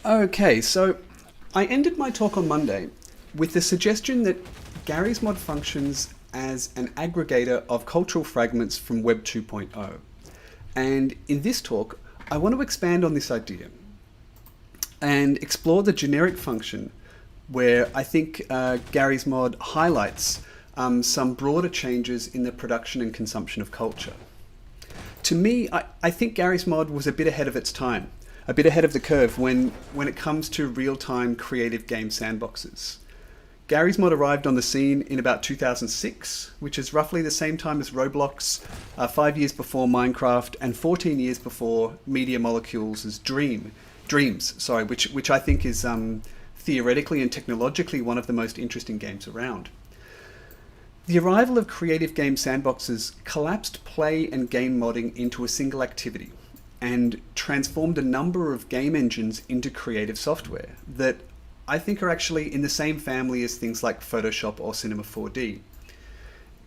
Okay, so I ended my talk on Monday with the suggestion that Garry's Mod functions as an aggregator of cultural fragments from Web 2.0. And in this talk, I want to expand on this idea and explore the generic function where I think Garry's Mod highlights some broader changes in the production and consumption of culture. To me, I think Garry's Mod was a bit ahead of its time, a bit ahead of the curve when it comes to real-time creative game sandboxes. Garry's Mod arrived on the scene in about 2006, which is roughly the same time as Roblox, 5 years before Minecraft, and 14 years before Media Molecules' Dreams, which I think is theoretically and technologically one of the most interesting games around. The arrival of creative game sandboxes collapsed play and game modding into a single activity and transformed a number of game engines into creative software that I think are actually in the same family as things like Photoshop or Cinema 4D.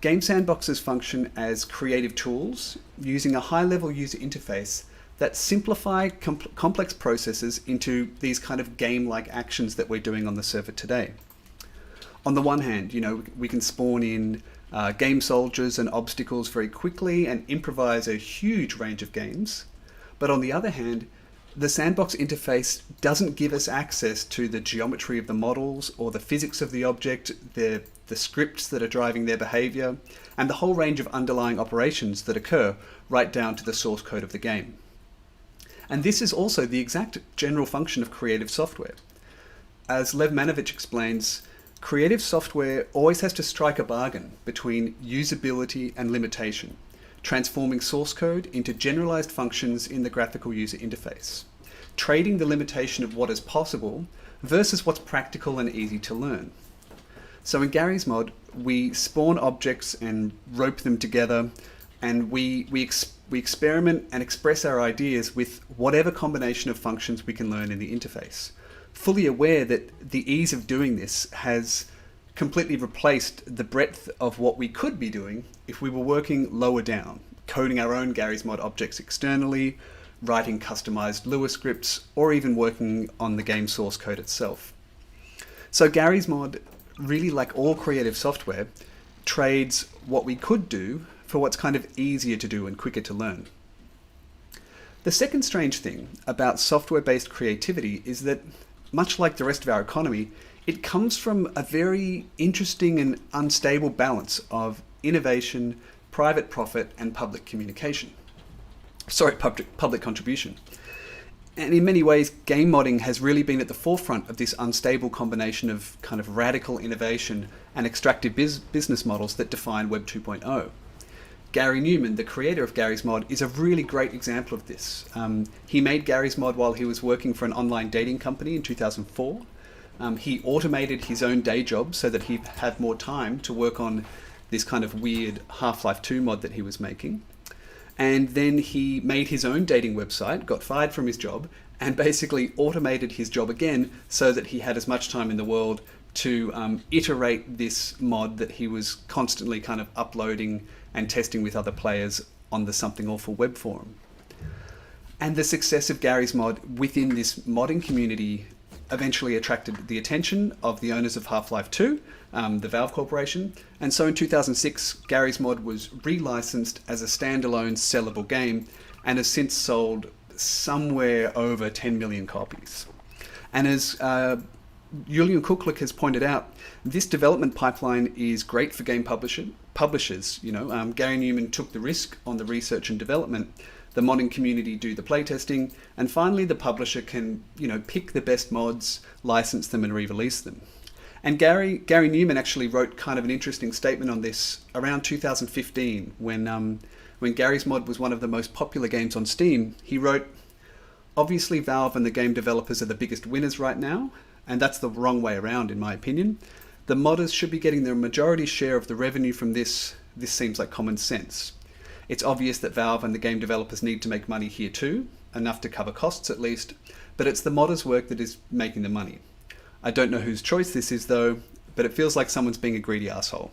Game sandboxes function as creative tools using a high-level user interface that simplify complex processes into these kind of game-like actions that we're doing on the server today. On the one hand, we can spawn in game soldiers and obstacles very quickly and improvise a huge range of games. But on the other hand, the sandbox interface doesn't give us access to the geometry of the models or the physics of the object, the scripts that are driving their behavior, and the whole range of underlying operations that occur right down to the source code of the game. And this is also the exact general function of creative software. As LeMieux explains, creative software always has to strike a bargain between usability and limitation, transforming source code into generalized functions in the graphical user interface, trading the limitation of what is possible versus what's practical and easy to learn. So in Garry's Mod, we spawn objects and rope them together, and we experiment and express our ideas with whatever combination of functions we can learn in the interface, fully aware that the ease of doing this has completely replaced the breadth of what we could be doing if we were working lower down, coding our own Garry's Mod objects externally, writing customized Lua scripts, or even working on the game source code itself. So Garry's Mod, really like all creative software, trades what we could do for what's kind of easier to do and quicker to learn. The second strange thing about software-based creativity is that, much like the rest of our economy, it comes from a very interesting and unstable balance of innovation, private profit, and public contribution. And in many ways, game modding has really been at the forefront of this unstable combination of kind of radical innovation and extractive business models that define Web 2.0. Garry Newman, the creator of Garry's Mod, is a really great example of this. He made Garry's Mod while he was working for an online dating company in 2004. He automated his own day job so that he had more time to work on this kind of weird Half-Life 2 mod that he was making. And then he made his own dating website, got fired from his job, and basically automated his job again so that he had as much time in the world to iterate this mod that he was constantly kind of uploading and testing with other players on the Something Awful web forum. And the success of Garry's Mod within this modding community eventually attracted the attention of the owners of Half-Life 2, the Valve Corporation, and so in 2006, Garry's Mod was relicensed as a standalone sellable game and has since sold somewhere over 10 million copies. And as Julian Kuklik has pointed out, this development pipeline is great for game publishers. Garry Newman took the risk on the research and development, the modding community do the playtesting, and finally the publisher can pick the best mods, license them, and re-release them. And Garry Newman actually wrote kind of an interesting statement on this around 2015 when Garry's Mod was one of the most popular games on Steam. He wrote, "Obviously Valve and the game developers are the biggest winners right now, and that's the wrong way around in my opinion. The modders should be getting their majority share of the revenue from this. This seems like common sense. It's obvious that Valve and the game developers need to make money here too, enough to cover costs at least, but it's the modders' work that is making the money. I don't know whose choice this is though, but it feels like someone's being a greedy asshole.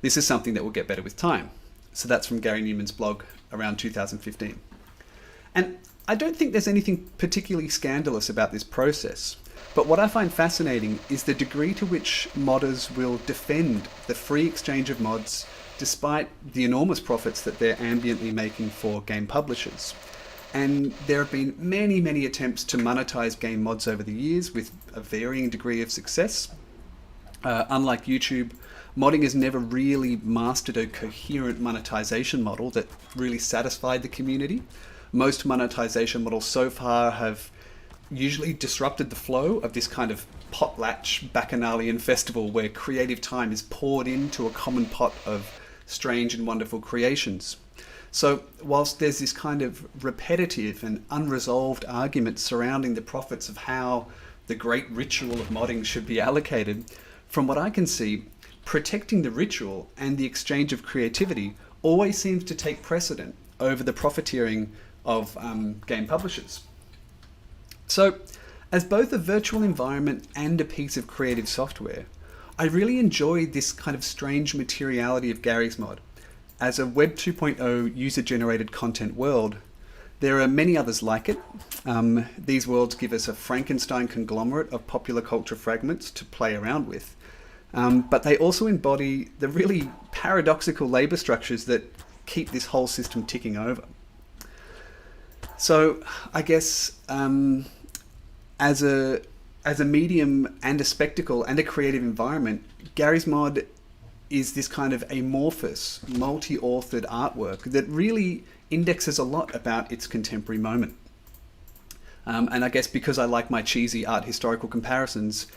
This is something that will get better with time." So that's from Garry Newman's blog around 2015. And I don't think there's anything particularly scandalous about this process, but what I find fascinating is the degree to which modders will defend the free exchange of mods despite the enormous profits that they're ambiently making for game publishers. And there have been many, many attempts to monetize game mods over the years with a varying degree of success. Unlike YouTube, modding has never really mastered a coherent monetization model that really satisfied the community. Most monetization models so far have usually disrupted the flow of this kind of potlatch bacchanalian festival where creative time is poured into a common pot of strange and wonderful creations. So whilst there's this kind of repetitive and unresolved argument surrounding the profits of how the great ritual of modding should be allocated, from what I can see, protecting the ritual and the exchange of creativity always seems to take precedent over the profiteering of game publishers. So, as both a virtual environment and a piece of creative software, I really enjoyed this kind of strange materiality of Garry's Mod. As a Web 2.0 user-generated content world, there are many others like it. These worlds give us a Frankenstein conglomerate of popular culture fragments to play around with. But they also embody the really paradoxical labor structures that keep this whole system ticking over. So I guess as a medium and a spectacle and a creative environment, Garry's Mod is this kind of amorphous, multi-authored artwork that really indexes a lot about its contemporary moment. And I guess because I like my cheesy art historical comparisons,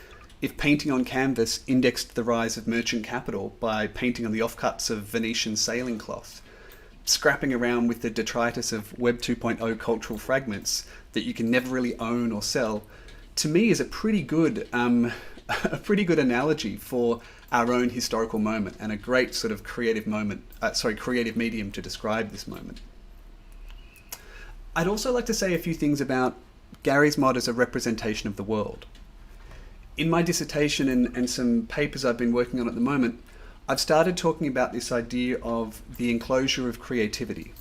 if painting on canvas indexed the rise of merchant capital by painting on the offcuts of Venetian sailing cloth, scrapping around with the detritus of Web 2.0 cultural fragments that you can never really own or sell, to me is a pretty good analogy for our own historical moment and a great sort of creative medium to describe this moment. I'd also like to say a few things about Garry's Mod as a representation of the world. In my dissertation and some papers I've been working on at the moment, I've started talking about this idea of the enclosure of creativity.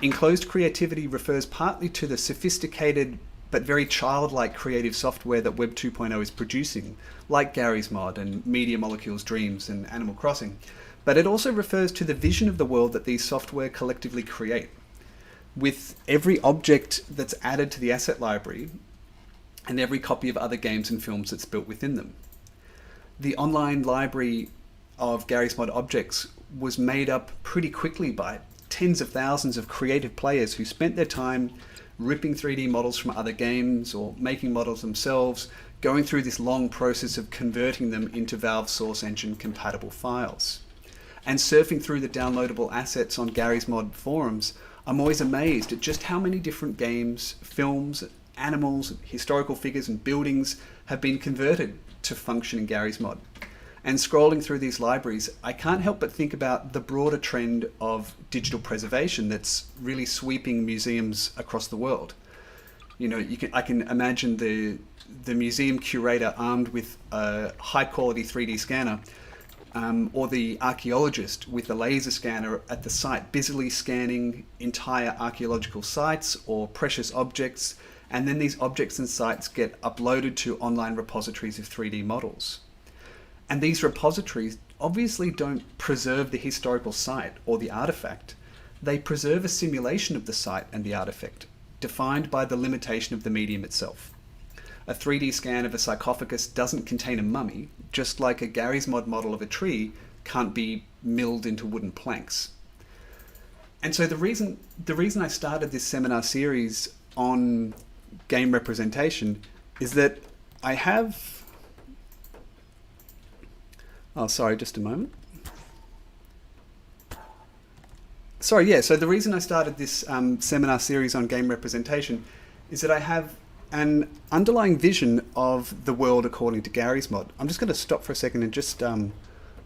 Enclosed creativity refers partly to the sophisticated but very childlike creative software that Web 2.0 is producing, like Garry's Mod and Media Molecules Dreams and Animal Crossing, but it also refers to the vision of the world that these software collectively create. With every object that's added to the asset library and every copy of other games and films that's built within them. The online library of Garry's Mod objects was made up pretty quickly by tens of thousands of creative players who spent their time ripping 3D models from other games or making models themselves, going through this long process of converting them into Valve Source Engine compatible files. And surfing through the downloadable assets on Garry's Mod forums, I'm always amazed at just how many different games, films, animals, historical figures and buildings have been converted to function in Garry's Mod. And scrolling through these libraries, I can't help but think about the broader trend of digital preservation that's really sweeping museums across the world. You know, I can imagine the museum curator armed with a high-quality 3D scanner, or the archaeologist with a laser scanner at the site busily scanning entire archaeological sites or precious objects, and then these objects and sites get uploaded to online repositories of 3D models. And these repositories obviously don't preserve the historical site or the artifact. They preserve a simulation of the site and the artifact, defined by the limitation of the medium itself. A 3D scan of a sarcophagus doesn't contain a mummy, just like a Garry's Mod model of a tree can't be milled into wooden planks. And so the reason I started this seminar series on game representation is that I have... Oh, sorry, just a moment. So the reason I started this seminar series on game representation is that I have an underlying vision of the world according to Garry's Mod. I'm just going to stop for a second and just I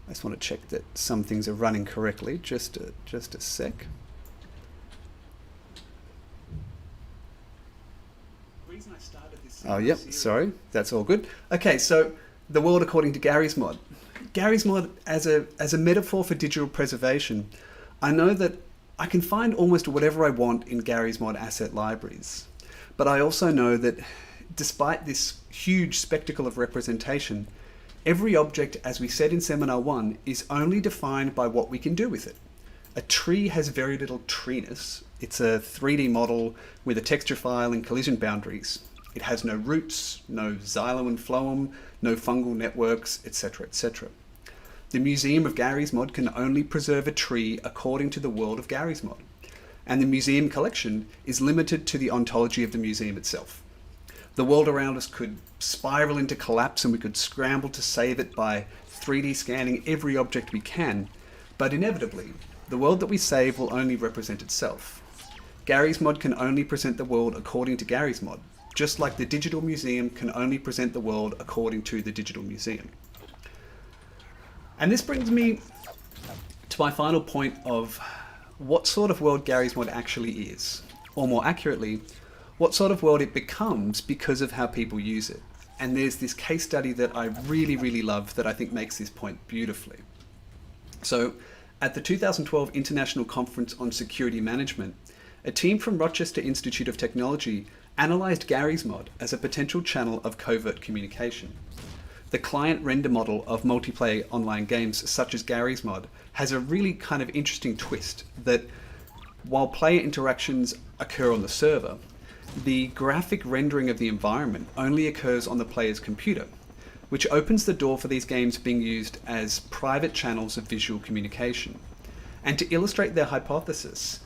just want to check that some things are running correctly. Just a sec. The reason I started this oh, yep, sorry, that's all good. Okay, so the world according to Garry's Mod. Garry's Mod as a metaphor for digital preservation. I know that I can find almost whatever I want in Garry's Mod asset libraries. But I also know that despite this huge spectacle of representation, every object, as we said in Seminar 1, is only defined by what we can do with it. A tree has very little treeness. It's a 3D model with a texture file and collision boundaries. It has no roots, no xylem and phloem, no fungal networks, etc., etc. The Museum of Garry's Mod can only preserve a tree according to the world of Garry's Mod, and the museum collection is limited to the ontology of the museum itself. The world around us could spiral into collapse and we could scramble to save it by 3D scanning every object we can, but inevitably, the world that we save will only represent itself. Garry's Mod can only present the world according to Garry's Mod, just like the digital museum can only present the world according to the digital museum. And this brings me to my final point of what sort of world Garry's Mod actually is, or more accurately, what sort of world it becomes because of how people use it. And there's this case study that I really, really love that I think makes this point beautifully. So, at the 2012 International Conference on Security Management, a team from Rochester Institute of Technology analysed Garry's Mod as a potential channel of covert communication. The client render model of multiplayer online games such as Garry's Mod has a really kind of interesting twist that while player interactions occur on the server, the graphic rendering of the environment only occurs on the player's computer, which opens the door for these games being used as private channels of visual communication. And to illustrate their hypothesis,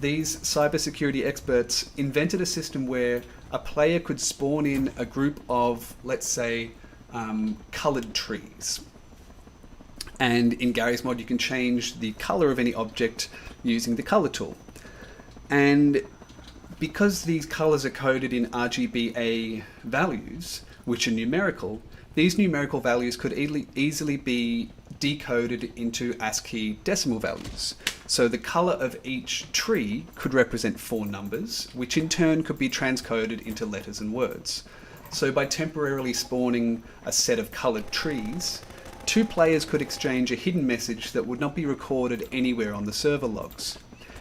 these cybersecurity experts invented a system where a player could spawn in a group of, let's say, coloured trees. And in Garry's Mod, you can change the colour of any object using the colour tool. And because these colours are coded in RGBA values, which are numerical, these numerical values could easily be decoded into ASCII decimal values. So the colour of each tree could represent 4 numbers, which in turn could be transcoded into letters and words. So by temporarily spawning a set of coloured trees, 2 players could exchange a hidden message that would not be recorded anywhere on the server logs.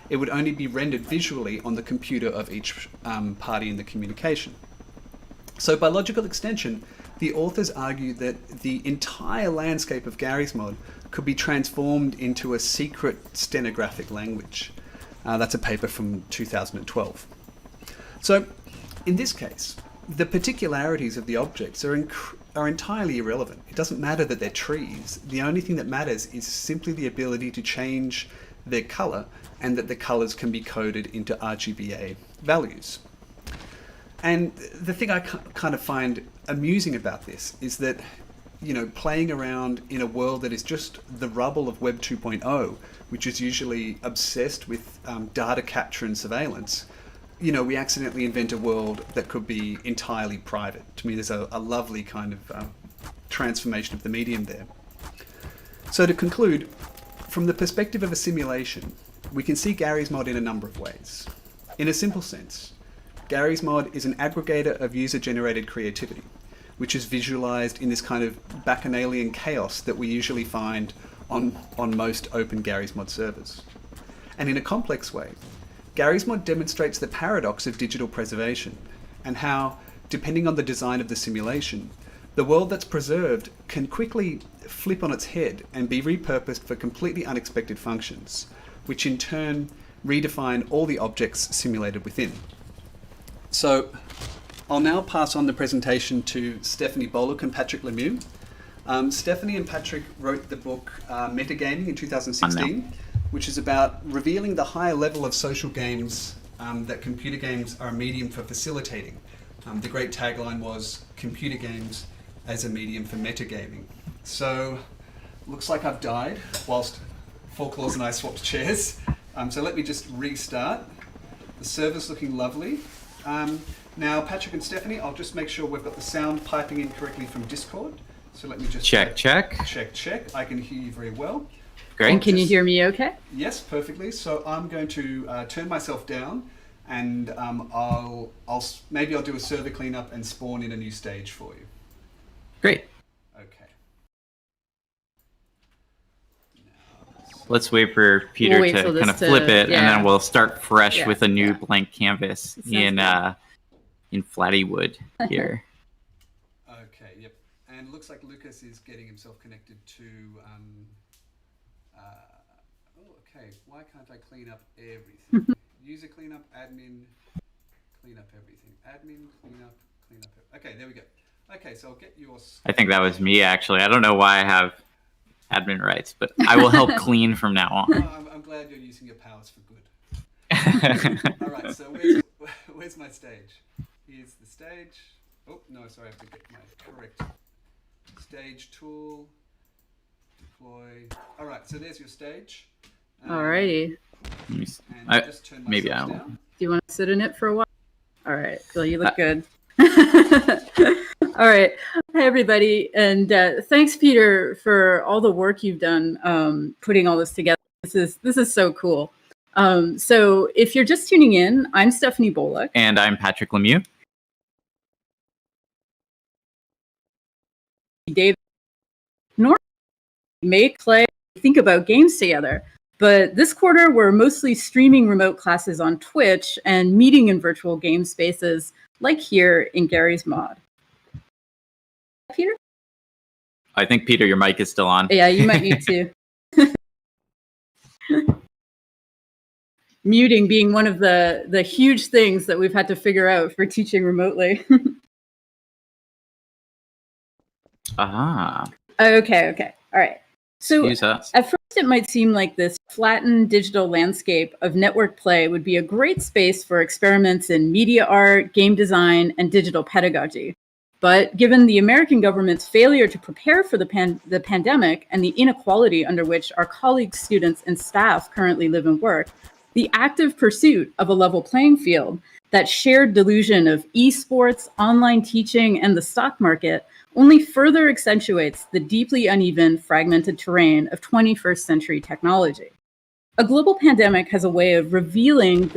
It would only be rendered visually on the computer of each party in the communication. So by logical extension, the authors argue that the entire landscape of Garry's Mod could be transformed into a secret stenographic language. That's a paper from 2012. So in this case, the particularities of the objects are entirely irrelevant. It doesn't matter that they're trees. The only thing that matters is simply the ability to change their colour and that the colours can be coded into RGBA values. And the thing I kind of find amusing about this is that, playing around in a world that is just the rubble of Web 2.0, which is usually obsessed with data capture and surveillance, we accidentally invent a world that could be entirely private. To me, there's a lovely kind of transformation of the medium there. So to conclude, from the perspective of a simulation, we can see Garry's Mod in a number of ways. In a simple sense, Garry's Mod is an aggregator of user-generated creativity, which is visualized in this kind of bacchanalian chaos that we usually find on most open Garry's Mod servers. And in a complex way, Garry's Mod demonstrates the paradox of digital preservation and how, depending on the design of the simulation, the world that's preserved can quickly flip on its head and be repurposed for completely unexpected functions, which in turn redefine all the objects simulated within. So I'll now pass on the presentation to Stephanie Boluk and Patrick LeMieux. Stephanie and Patrick wrote the book Metagaming in 2016, which is about revealing the higher level of social games that computer games are a medium for facilitating. The great tagline was, computer games as a medium for metagaming. So, looks like I've died whilst Folklores and I swapped chairs. So let me just restart. The server's looking lovely. Now, Patrick and Stephanie, I'll just make sure we've got the sound piping in correctly from Discord. So let me just... Check. Check. I can hear you very well. Great. And can you hear me okay? Yes, perfectly. So I'm going to turn myself down and maybe I'll do a server cleanup and spawn in a new stage for you. Great. Okay. Let's wait for Peter to kind of flip it, yeah. and then we'll start fresh Yeah. with a new blank canvas in in Flattywood here. Okay, yep. And it looks like Lucas is getting himself connected to... okay, why can't I clean up everything? User cleanup, admin, clean up everything. Admin, clean up. Okay, there we go. Okay, so I'll get your... I think that was me, actually. I don't know why I have admin rights, but I will help clean from now on. Oh, I'm glad you're using your powers for good. All right, so where's my stage? Here's the stage. Oh, no, sorry, I have to get my correct stage tool. Deploy. All right, so there's your stage. Alrighty. Maybe I don't. Do you want to sit in it for a while? All right, Phil, you look good. All right. Hi, everybody. And thanks, Peter, for all the work you've done putting all this together. This is so cool. So if you're just tuning in, I'm Stephanie Boluk. And I'm Patrick LeMieux. David. Normally, we make, play, think about games together. But this quarter, we're mostly streaming remote classes on Twitch and meeting in virtual game spaces like here in Garry's mod. Peter? I think, Peter, your mic is still on. Yeah, you might need to. Muting being one of the huge things that we've had to figure out for teaching remotely. Ah. Okay. All right. So at first it might seem like this flattened digital landscape of network play would be a great space for experiments in media art, game design, and digital pedagogy. But given the American government's failure to prepare for the pandemic and the inequality under which our colleagues, students, and staff currently live and work, the active pursuit of a level playing field, that shared delusion of esports, online teaching, and the stock market only further accentuates the deeply uneven, fragmented terrain of 21st century technology. A global pandemic has a way of revealing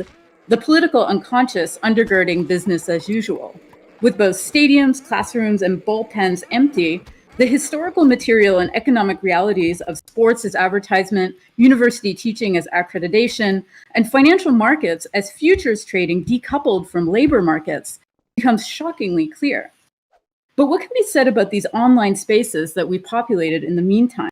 the political unconscious undergirding business as usual. With both stadiums, classrooms, and bullpens empty, the historical material and economic realities of sports as advertisement, university teaching as accreditation, and financial markets as futures trading decoupled from labor markets becomes shockingly clear. But what can be said about these online spaces that we populated in the meantime?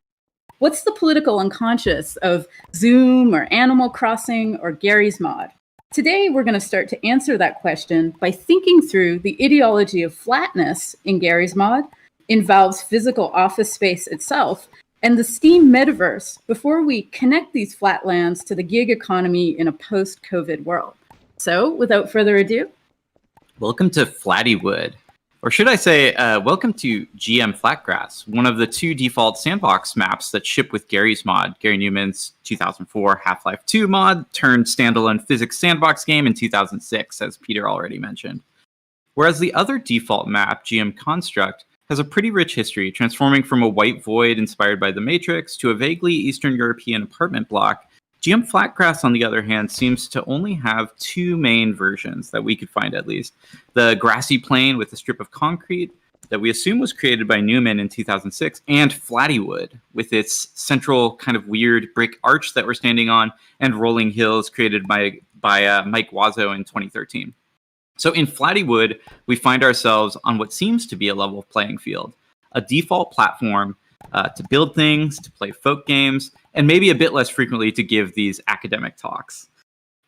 What's the political unconscious of Zoom or Animal Crossing or Garry's mod? Today, we're going to start to answer that question by thinking through the ideology of flatness in Garry's mod, involves physical office space itself, and the STEAM metaverse before we connect these flatlands to the gig economy in a post-COVID world. So, without further ado, welcome to Flattywood. Or should I say, welcome to GM Flatgrass, one of the two default sandbox maps that ship with Garry's mod, Gary Newman's 2004 Half-Life 2 mod, turned standalone physics sandbox game in 2006, as Peter already mentioned. Whereas the other default map, GM Construct, has a pretty rich history, transforming from a white void inspired by The Matrix to a vaguely Eastern European apartment block. GM Flatgrass, on the other hand, seems to only have two main versions that we could find, at least. The grassy plain with a strip of concrete that we assume was created by Newman in 2006, and Flattywood with its central kind of weird brick arch that we're standing on, and rolling hills created by Mike Wazzo in 2013. So in Flattywood, we find ourselves on what seems to be a level playing field, a default platform to build things, to play folk games, and maybe a bit less frequently to give these academic talks.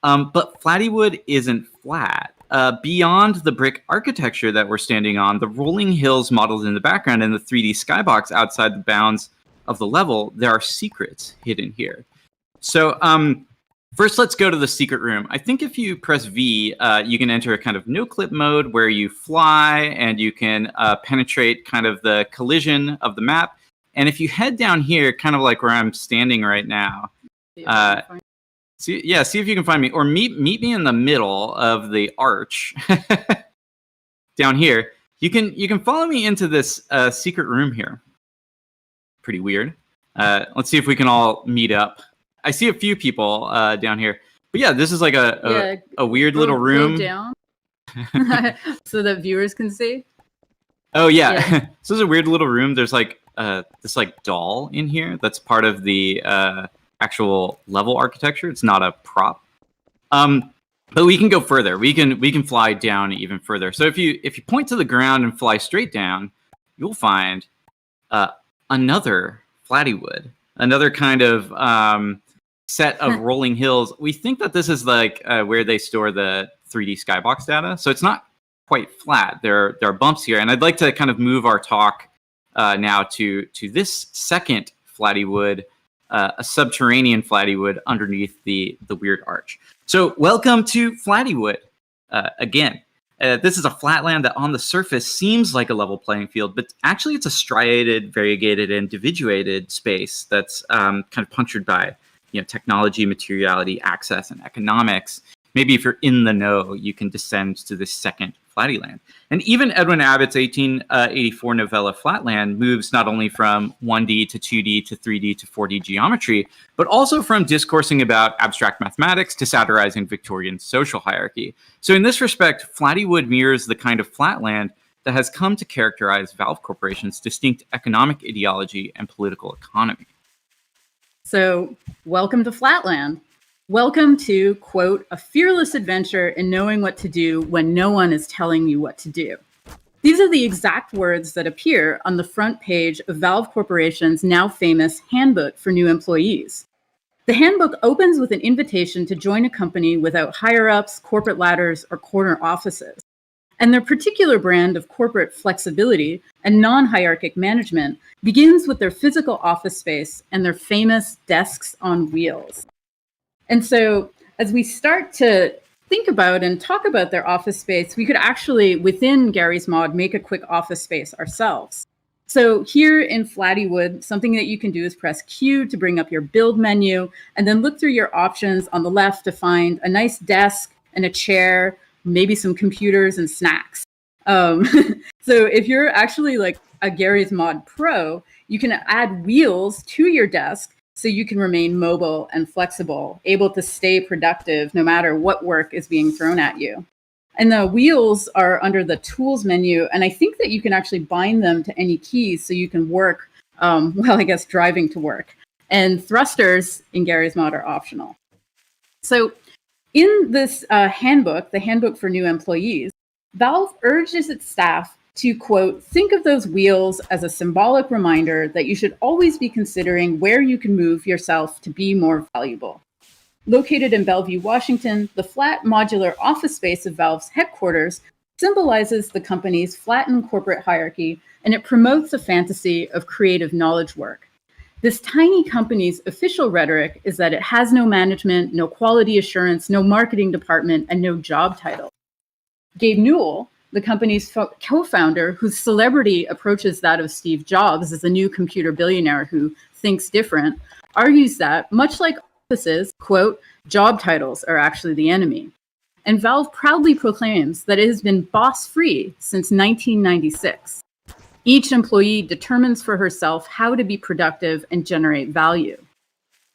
But Flattywood isn't flat. Beyond the brick architecture that we're standing on, the rolling hills modeled in the background and the 3D skybox outside the bounds of the level, there are secrets hidden here. So first, let's go to the secret room. I think if you press V, you can enter a kind of no-clip mode where you fly and you can penetrate kind of the collision of the map. And if you head down here, kind of like where I'm standing right now, see if you can find me, or meet me in the middle of the arch down here. You can follow me into this secret room here. Pretty weird. Let's see if we can all meet up. I see a few people down here, but yeah, this is like a weird little room. Go down so that viewers can see. Oh yeah. So this is a weird little room. There's like this like doll in here that's part of the actual level architecture. It's not a prop. But we can go further. We can fly down even further. So if you point to the ground and fly straight down, you'll find another Flatty wood, another kind of set of rolling hills. We think that this is like where they store the 3D skybox data. So it's not quite flat. There are bumps here, and I'd like to kind of move our talk now to this second Flatty wood, a subterranean Flatty wood underneath the weird arch. So welcome to Flatty wood. Again, this is a flatland that on the surface seems like a level playing field, but actually it's a striated, variegated, and individuated space that's kind of punctured by technology, materiality, access, and economics. Maybe if you're in the know, you can descend to this second Flattyland. And even Edwin Abbott's 1884 novella Flatland moves not only from 1D to 2D to 3D to 4D geometry, but also from discoursing about abstract mathematics to satirizing Victorian social hierarchy. So in this respect, Flatty wood mirrors the kind of flatland that has come to characterize Valve Corporation's distinct economic ideology and political economy. So welcome to Flatland. Welcome to, quote, a fearless adventure in knowing what to do when no one is telling you what to do. These are the exact words that appear on the front page of Valve Corporation's now famous Handbook for New Employees. The handbook opens with an invitation to join a company without higher-ups, corporate ladders, or corner offices. And their particular brand of corporate flexibility and non-hierarchic management begins with their physical office space and their famous desks on wheels. And so as we start to think about and talk about their office space, we could actually, within Garry's mod, make a quick office space ourselves. So here in Flatty wood, something that you can do is press Q to bring up your build menu, and then look through your options on the left to find a nice desk and a chair, maybe some computers and snacks. So if you're actually like a Garry's mod pro, you can add wheels to your desk so you can remain mobile and flexible, able to stay productive no matter what work is being thrown at you. And the wheels are under the tools menu, and I think that you can actually bind them to any keys so you can work, driving to work. And thrusters in Garry's mod are optional. So in this handbook, the Handbook for New Employees, Valve urges its staff to, quote, think of those wheels as a symbolic reminder that you should always be considering where you can move yourself to be more valuable. Located in Bellevue, Washington, the flat modular office space of Valve's headquarters symbolizes the company's flattened corporate hierarchy, and it promotes a fantasy of creative knowledge work. This tiny company's official rhetoric is that it has no management, no quality assurance, no marketing department, and no job title. Gabe Newell, the company's co-founder, whose celebrity approaches that of Steve Jobs as a new computer billionaire who thinks different, argues that, much like offices, quote, job titles are actually the enemy. And Valve proudly proclaims that it has been boss-free since 1996. Each employee determines for herself how to be productive and generate value.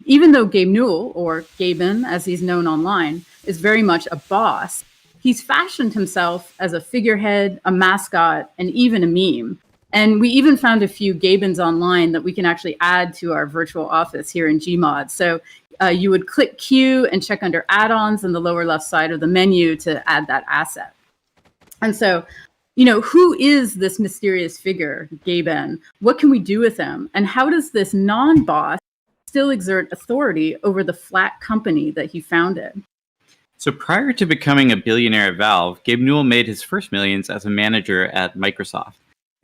Even though Gabe Newell, or Gaben as he's known online, is very much a boss, he's fashioned himself as a figurehead, a mascot, and even a meme. And we even found a few Gabens online that we can actually add to our virtual office here in Gmod. So you would click Q and check under add-ons on the lower left side of the menu to add that asset. And so, who is this mysterious figure, Gaben? What can we do with him? And how does this non-boss still exert authority over the flat company that he founded? So prior to becoming a billionaire at Valve, Gabe Newell made his first millions as a manager at Microsoft.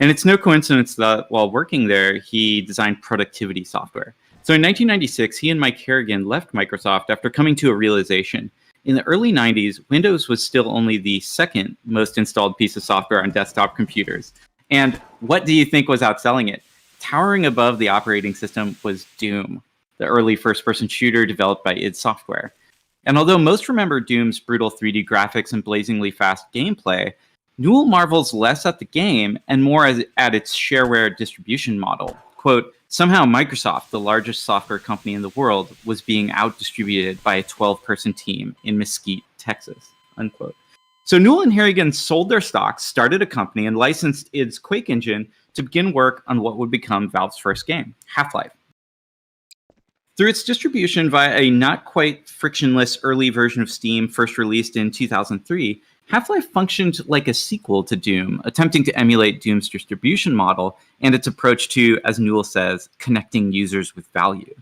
And it's no coincidence that while working there, he designed productivity software. So in 1996, he and Mike Harrigan left Microsoft after coming to a realization. In the early 90s, Windows was still only the second most installed piece of software on desktop computers. And what do you think was outselling it? Towering above the operating system was Doom, the early first-person shooter developed by id Software. And although most remember Doom's brutal 3D graphics and blazingly fast gameplay, Newell marvels less at the game and more at its shareware distribution model. Quote, somehow Microsoft, the largest software company in the world, was being out-distributed by a 12-person team in Mesquite, Texas, unquote. So Newell and Harrigan sold their stocks, started a company, and licensed id's Quake engine to begin work on what would become Valve's first game, Half-Life. Through its distribution via a not quite frictionless early version of Steam, first released in 2003, Half-Life functioned like a sequel to Doom, attempting to emulate Doom's distribution model and its approach to, as Newell says, connecting users with value.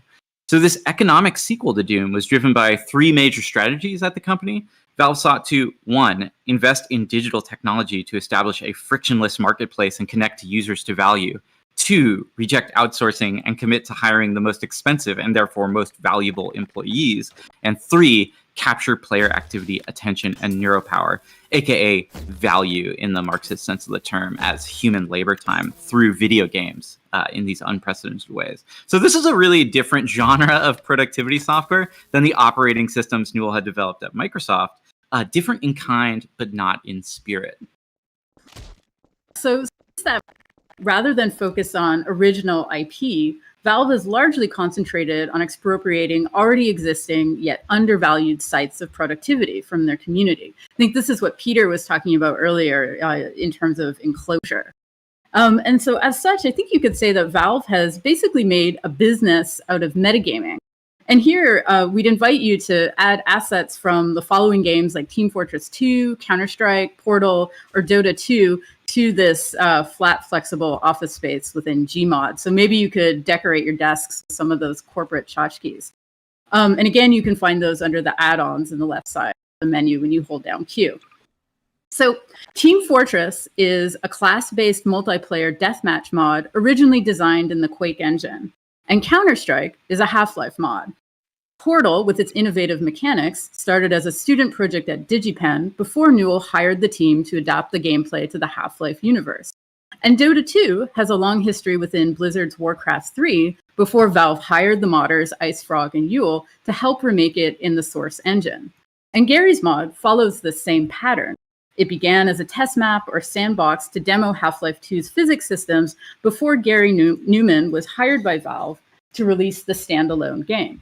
So this economic sequel to Doom was driven by three major strategies at the company. Valve sought to, 1, invest in digital technology to establish a frictionless marketplace and connect users to value. 2, reject outsourcing and commit to hiring the most expensive and therefore most valuable employees. And 3, capture player activity, attention, and neuropower, aka value in the Marxist sense of the term, as human labor time through video games in these unprecedented ways. So this is a really different genre of productivity software than the operating systems Newell had developed at Microsoft, different in kind, but not in spirit. So that rather than focus on original IP, Valve is largely concentrated on expropriating already existing yet undervalued sites of productivity from their community. I think this is what Peter was talking about earlier in terms of enclosure. And so as such, I think you could say that Valve has basically made a business out of metagaming. And here, we'd invite you to add assets from the following games like Team Fortress 2, Counter-Strike, Portal, or Dota 2 to this flat, flexible office space within Gmod. So maybe you could decorate your desks with some of those corporate tchotchkes. And again, you can find those under the add-ons in the left side of the menu when you hold down Q. So Team Fortress is a class-based multiplayer deathmatch mod originally designed in the Quake engine. And Counter-Strike is a Half-Life mod. Portal, with its innovative mechanics, started as a student project at DigiPen before Newell hired the team to adapt the gameplay to the Half-Life universe. And Dota 2 has a long history within Blizzard's Warcraft 3 before Valve hired the modders IceFrog and Yule to help remake it in the Source engine. And Garry's mod follows the same pattern. It began as a test map or sandbox to demo Half-Life 2's physics systems before Garry Newman was hired by Valve to release the standalone game.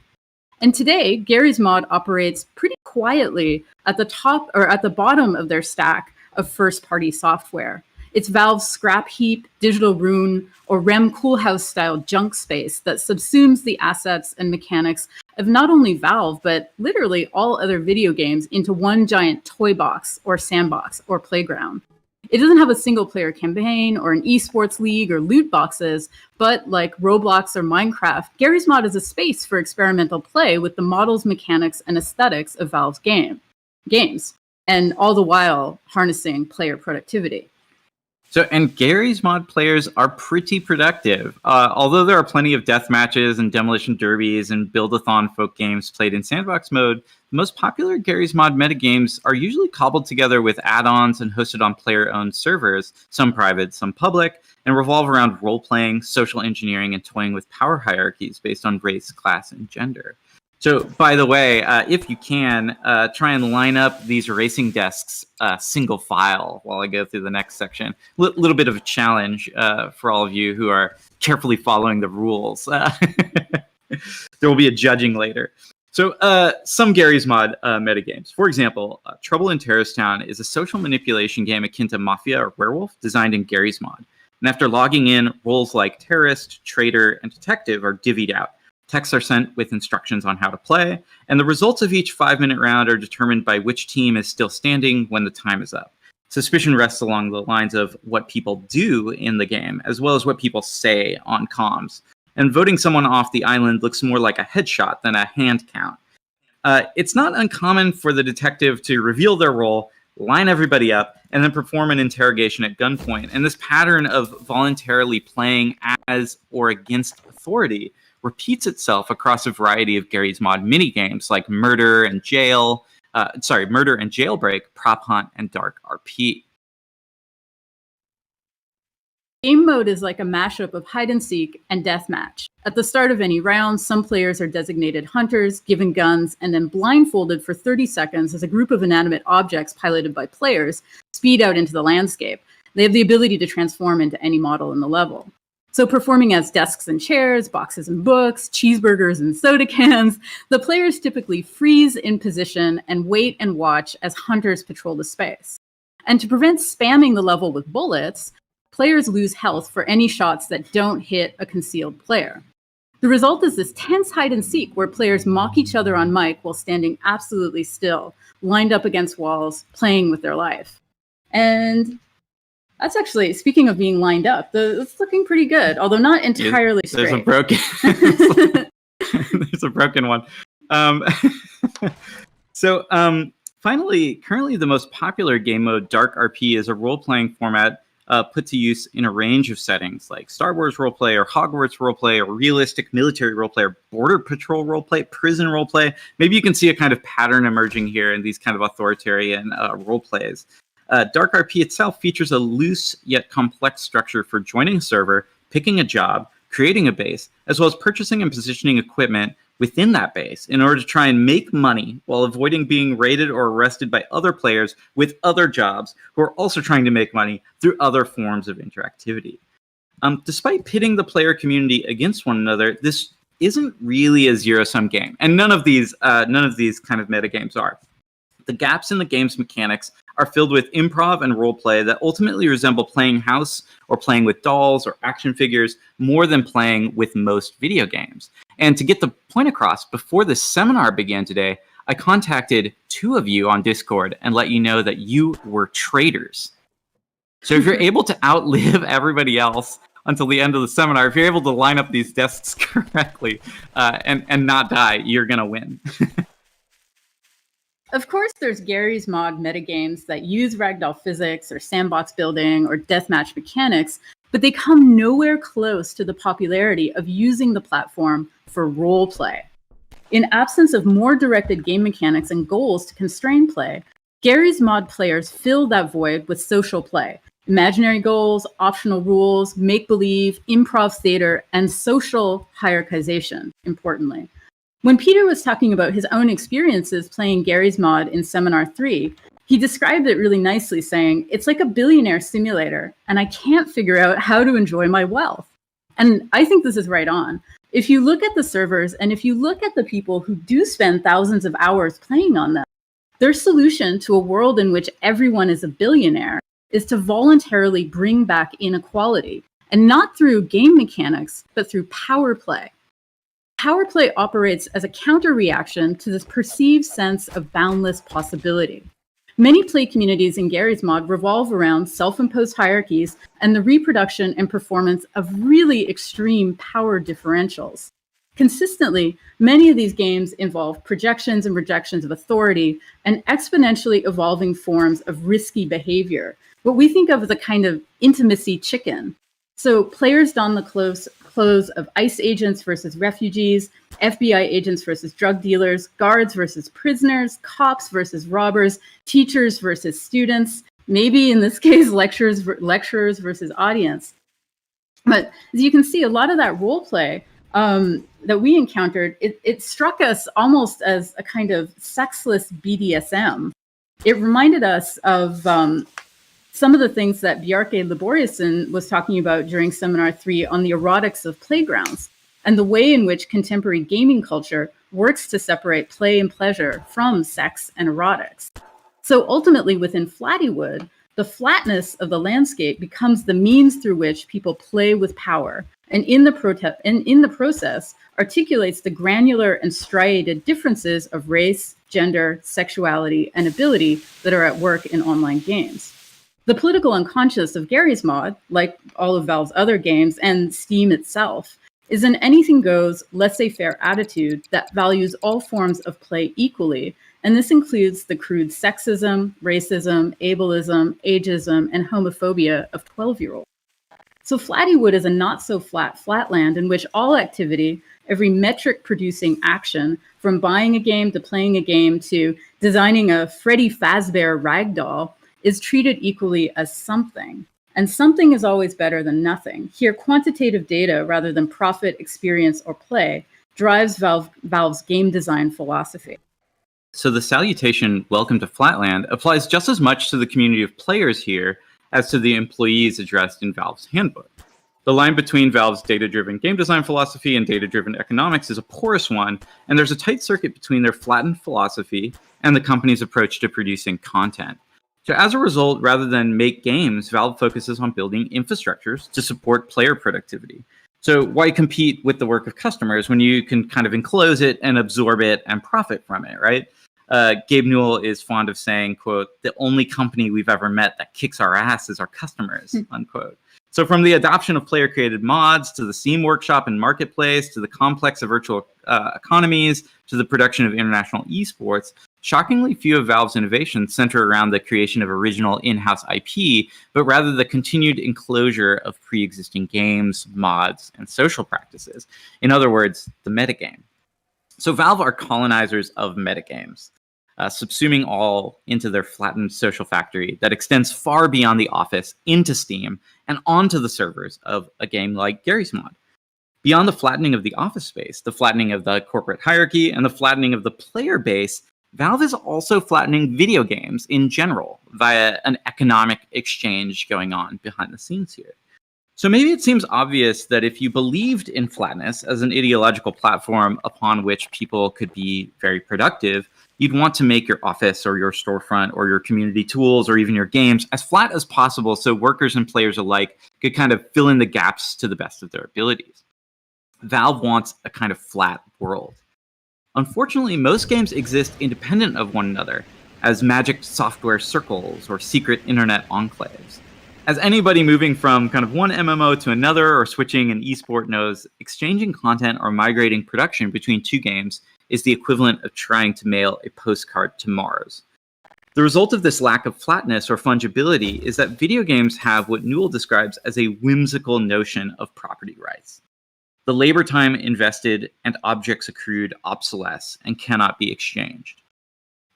And today, Garry's mod operates pretty quietly at the top or at the bottom of their stack of first-party software. It's Valve's scrap heap, digital ruin, or REM Coolhouse-style junk space that subsumes the assets and mechanics of not only Valve, but literally all other video games into one giant toy box or sandbox or playground. It doesn't have a single-player campaign or an esports league or loot boxes, but like Roblox or Minecraft, Garry's mod is a space for experimental play with the models, mechanics, and aesthetics of Valve's games, and all the while harnessing player productivity. So, and Garry's mod players are pretty productive. Although there are plenty of death matches and demolition derbies and build-a-thon folk games played in sandbox mode, the most popular Garry's mod metagames are usually cobbled together with add-ons and hosted on player-owned servers, some private, some public, and revolve around role-playing, social engineering, and toying with power hierarchies based on race, class, and gender. So, by the way, if you can, try and line up these racing desks single file while I go through the next section. Little bit of a challenge for all of you who are carefully following the rules. There will be a judging later. So, some Garry's mod metagames. For example, Trouble in Terrorist Town is a social manipulation game akin to Mafia or Werewolf designed in Garry's mod. And after logging in, roles like terrorist, traitor, and detective are divvied out. Texts are sent with instructions on how to play, and the results of each 5-minute round are determined by which team is still standing when the time is up. Suspicion rests along the lines of what people do in the game, as well as what people say on comms. And voting someone off the island looks more like a headshot than a hand count. It's not uncommon for the detective to reveal their role, line everybody up, and then perform an interrogation at gunpoint. And this pattern of voluntarily playing as or against authority repeats itself across a variety of Garry's mod minigames like Murder and Jailbreak, Prop Hunt, and Dark RP. Game mode is like a mashup of hide and seek and deathmatch. At the start of any round, some players are designated hunters, given guns, and then blindfolded for 30 seconds as a group of inanimate objects piloted by players speed out into the landscape. They have the ability to transform into any model in the level. So performing as desks and chairs, boxes and books, cheeseburgers and soda cans, the players typically freeze in position and wait and watch as hunters patrol the space. And to prevent spamming the level with bullets, players lose health for any shots that don't hit a concealed player. The result is this tense hide and seek where players mock each other on mic while standing absolutely still, lined up against walls, playing with their life. And that's actually, speaking of being lined up, it's looking pretty good, although not entirely straight. There's a broken, there's a broken one. Finally, currently the most popular game mode, Dark RP, is a role-playing format put to use in a range of settings like Star Wars roleplay or Hogwarts roleplay or realistic military roleplay or border patrol roleplay, prison roleplay. Maybe you can see a kind of pattern emerging here in these kind of authoritarian roleplays. Dark RP itself features a loose yet complex structure for joining a server, picking a job, creating a base, as well as purchasing and positioning equipment within that base in order to try and make money while avoiding being raided or arrested by other players with other jobs who are also trying to make money through other forms of interactivity. Despite pitting the player community against one another, this isn't really a zero-sum game, and none of these kind of metagames are. The gaps in the game's mechanics are filled with improv and roleplay that ultimately resemble playing house or playing with dolls or action figures more than playing with most video games. And to get the point across, before the seminar began today, I contacted 2 of you on Discord and let you know that you were traitors. So if you're able to outlive everybody else until the end of the seminar, if you're able to line up these desks correctly and not die, you're going to win. Of course, there's Garry's Mod metagames that use ragdoll physics or sandbox building or deathmatch mechanics, but they come nowhere close to the popularity of using the platform for role play. In absence of more directed game mechanics and goals to constrain play, Garry's Mod players fill that void with social play, imaginary goals, optional rules, make-believe, improv theater, and social hierarchization, importantly. When Peter was talking about his own experiences playing Garry's Mod in Seminar 3, he described it really nicely, saying, "It's like a billionaire simulator, and I can't figure out how to enjoy my wealth." And I think this is right on. If you look at the servers, and if you look at the people who do spend thousands of hours playing on them, their solution to a world in which everyone is a billionaire is to voluntarily bring back inequality, and not through game mechanics, but through power play. Power play operates as a counter-reaction to this perceived sense of boundless possibility. Many play communities in Garry's Mod revolve around self-imposed hierarchies and the reproduction and performance of really extreme power differentials. Consistently, many of these games involve projections and rejections of authority and exponentially evolving forms of risky behavior, what we think of as a kind of intimacy chicken. So players don the clothes of ICE agents versus refugees, FBI agents versus drug dealers, guards versus prisoners, cops versus robbers, teachers versus students, maybe in this case, lecturers versus audience. But as you can see, a lot of that role play that we encountered, it struck us almost as a kind of sexless BDSM. It reminded us of some of the things that Bjarke Laborisson was talking about during Seminar 3 on the erotics of playgrounds and the way in which contemporary gaming culture works to separate play and pleasure from sex and erotics. So ultimately, within Flattywood, the flatness of the landscape becomes the means through which people play with power, and in the process articulates the granular and striated differences of race, gender, sexuality, and ability that are at work in online games. The political unconscious of Garry's Mod, like all of Valve's other games and Steam itself, is an anything-goes, laissez-faire attitude that values all forms of play equally, and this includes the crude sexism, racism, ableism, ageism, and homophobia of 12-year-olds. So Flattywood is a not-so-flat flatland in which all activity, every metric-producing action, from buying a game to playing a game to designing a Freddy Fazbear ragdoll, is treated equally as something. And something is always better than nothing. Here, quantitative data, rather than profit, experience, or play, drives Valve's game design philosophy. So the salutation, "Welcome to Flatland," applies just as much to the community of players here as to the employees addressed in Valve's handbook. The line between Valve's data-driven game design philosophy and data-driven economics is a porous one, and there's a tight circuit between their flattened philosophy and the company's approach to producing content. So as a result, rather than make games, Valve focuses on building infrastructures to support player productivity. So why compete with the work of customers when you can kind of enclose it and absorb it and profit from it, right? Gabe Newell is fond of saying, quote, "The only company we've ever met that kicks our ass is our customers," unquote. So from the adoption of player-created mods to the Steam Workshop and Marketplace to the complex of virtual economies to the production of international esports, shockingly few of Valve's innovations center around the creation of original in-house IP, but rather the continued enclosure of pre-existing games, mods, and social practices. In other words, the metagame. So Valve are colonizers of metagames, subsuming all into their flattened social factory that extends far beyond the office into Steam and onto the servers of a game like Garry's Mod. Beyond the flattening of the office space, the flattening of the corporate hierarchy, and the flattening of the player base, Valve is also flattening video games in general via an economic exchange going on behind the scenes here. So maybe it seems obvious that if you believed in flatness as an ideological platform upon which people could be very productive, you'd want to make your office or your storefront or your community tools or even your games as flat as possible so workers and players alike could kind of fill in the gaps to the best of their abilities. Valve wants a kind of flat world. Unfortunately, most games exist independent of one another as magic software circles or secret internet enclaves. As anybody moving from kind of one MMO to another or switching an esport knows, exchanging content or migrating production between two games is the equivalent of trying to mail a postcard to Mars. The result of this lack of flatness or fungibility is that video games have what Newell describes as a whimsical notion of property rights. The labor time invested and objects accrued obsolesce and cannot be exchanged.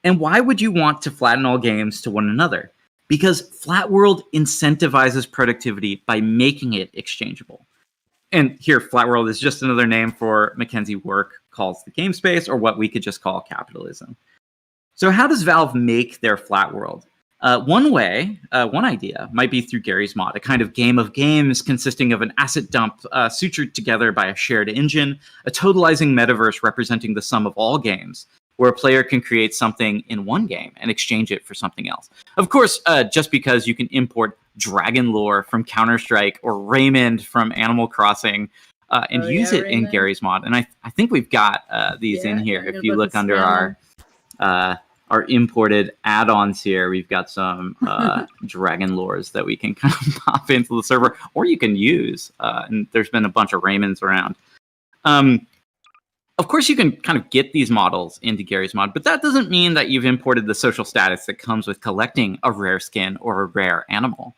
And why would you want to flatten all games to one another? Because Flat World incentivizes productivity by making it exchangeable. And here, Flat World is just another name for Mackenzie Work calls the game space, or what we could just call capitalism. So how does Valve make their Flat World? One idea might be through Garry's Mod, a kind of game of games consisting of an asset dump sutured together by a shared engine, a totalizing metaverse representing the sum of all games, where a player can create something in one game and exchange it for something else. Of course, just because you can import dragon lore from Counter-Strike or Raymond from Animal Crossing and use it in Garry's Mod. And I think we've got these in here. If you look under our imported add-ons here, we've got some dragon lores that we can kind of pop into the server, or you can use. And there's been a bunch of Raymonds around. Of course, you can kind of get these models into Garry's Mod, but that doesn't mean that you've imported the social status that comes with collecting a rare skin or a rare animal.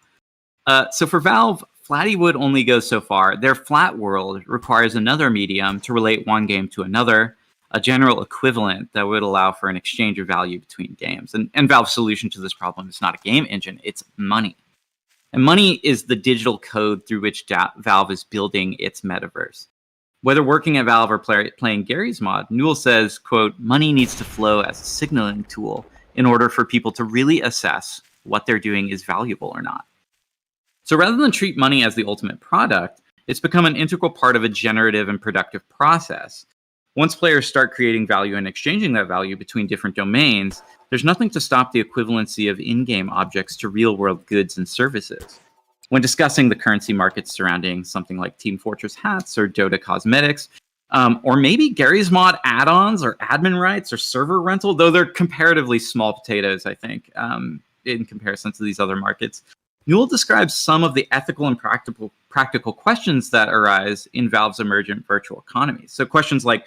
So for Valve, Flatty would only go so far. Their flat world requires another medium to relate one game to another, a general equivalent that would allow for an exchange of value between games. And Valve's solution to this problem is not a game engine, it's money. And money is the digital code through which Valve is building its metaverse. Whether working at Valve or playing Garry's Mod, Newell says, quote, "Money needs to flow as a signaling tool in order for people to really assess what they're doing is valuable or not." So rather than treat money as the ultimate product, it's become an integral part of a generative and productive process. Once players start creating value and exchanging that value between different domains, there's nothing to stop the equivalency of in-game objects to real-world goods and services. When discussing the currency markets surrounding something like Team Fortress hats or Dota cosmetics, or maybe Garry's Mod add-ons or admin rights or server rental, though they're comparatively small potatoes, I think, in comparison to these other markets, Newell describes some of the ethical and practical questions that arise in Valve's emergent virtual economies. So questions like,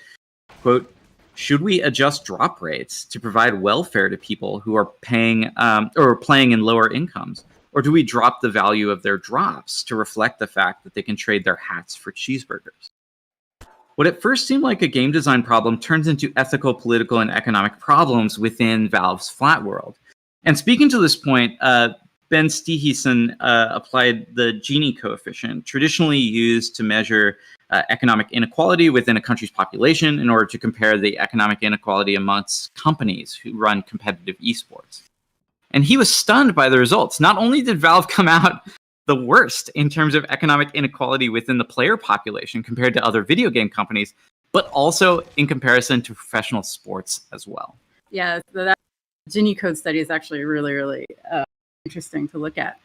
quote, "Should we adjust drop rates to provide welfare to people who are paying or playing in lower incomes? Or do we drop the value of their drops to reflect the fact that they can trade their hats for cheeseburgers?" What at first seemed like a game design problem turns into ethical, political, and economic problems within Valve's flat world. And speaking to this point, Ben Stehison applied the Gini coefficient, traditionally used to measure economic inequality within a country's population in order to compare the economic inequality amongst companies who run competitive esports. And he was stunned by the results. Not only did Valve come out the worst in terms of economic inequality within the player population compared to other video game companies, but also in comparison to professional sports as well. Yeah, so that Gini code study is actually really, really interesting to look at.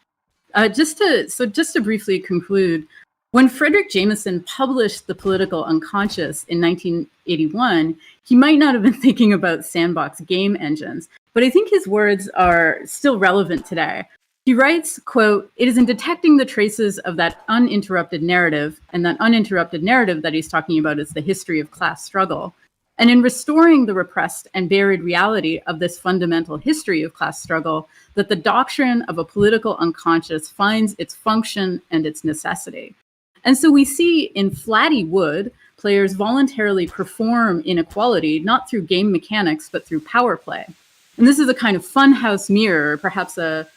Just to briefly conclude, When Frederick Jameson published The Political Unconscious in 1981, he might not have been thinking about sandbox game engines, but I think his words are still relevant today. He writes, quote, "It is in detecting the traces of that uninterrupted narrative," and that uninterrupted narrative that he's talking about is the history of class struggle, "and in restoring the repressed and buried reality of this fundamental history of class struggle, that the doctrine of a political unconscious finds its function and its necessity." And so we see in Flatty Wood, players voluntarily perform inequality, not through game mechanics, but through power play. And this is a kind of funhouse mirror, perhaps a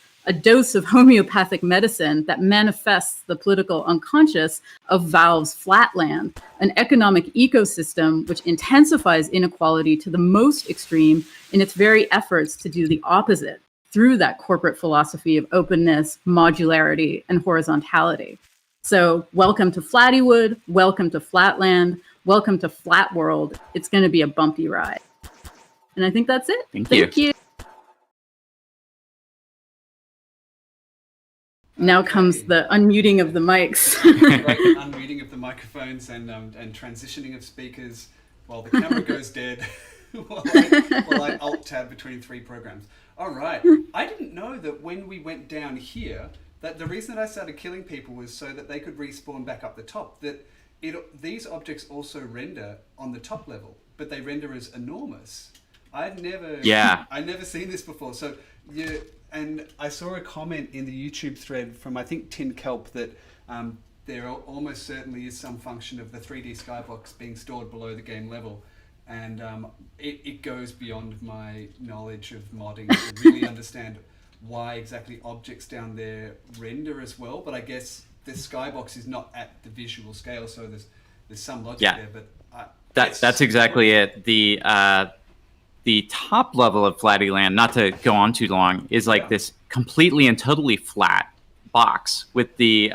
dose of homeopathic medicine that manifests the political unconscious of Valve's Flatland, an economic ecosystem which intensifies inequality to the most extreme in its very efforts to do the opposite through that corporate philosophy of openness, modularity, and horizontality. So welcome to Flattywood, welcome to Flatland, welcome to Flat World. It's going to be a bumpy ride. And I think that's it. Thank you. Now comes the unmuting of the mics. Right, unmuting of the microphones and transitioning of speakers while the camera goes dead, while I alt-tab between 3 programs. All right. I didn't know that when we went down here, that the reason that I started killing people was so that they could respawn back up the top. That these objects also render on the top level, but they render as enormous. I'd never seen this before. So and I saw a comment in the YouTube thread from I think Tin Kelp that there almost certainly is some function of the 3D skybox being stored below the game level, and it goes beyond my knowledge of modding to really understand why exactly objects down there render as well. But I guess the skybox is not at the visual scale, so there's some logic there. But that's exactly it. The top level of Flattyland, not to go on too long, is like this completely and totally flat box with the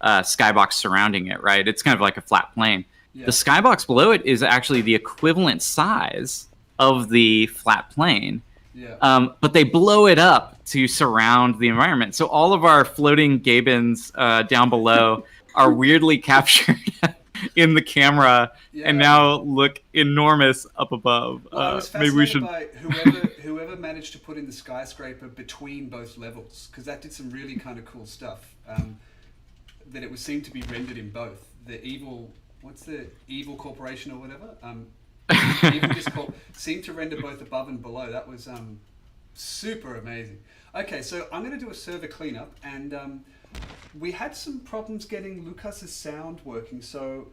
skybox surrounding it, right? It's kind of like a flat plane. Yeah. The skybox below it is actually the equivalent size of the flat plane. Yeah. But they blow it up to surround the environment. So all of our floating Gabins down below are weirdly captured in the camera and now look enormous up above. Well, I was fascinated maybe we should... by whoever managed to put in the skyscraper between both levels, because that did some really kind of cool stuff. That it was seemed to be rendered in both. The evil, what's the evil corporation or whatever? Evil Discord seemed to render both above and below. That was super amazing. Okay, so I'm going to do a server cleanup, and we had some problems getting Lucas's sound working, so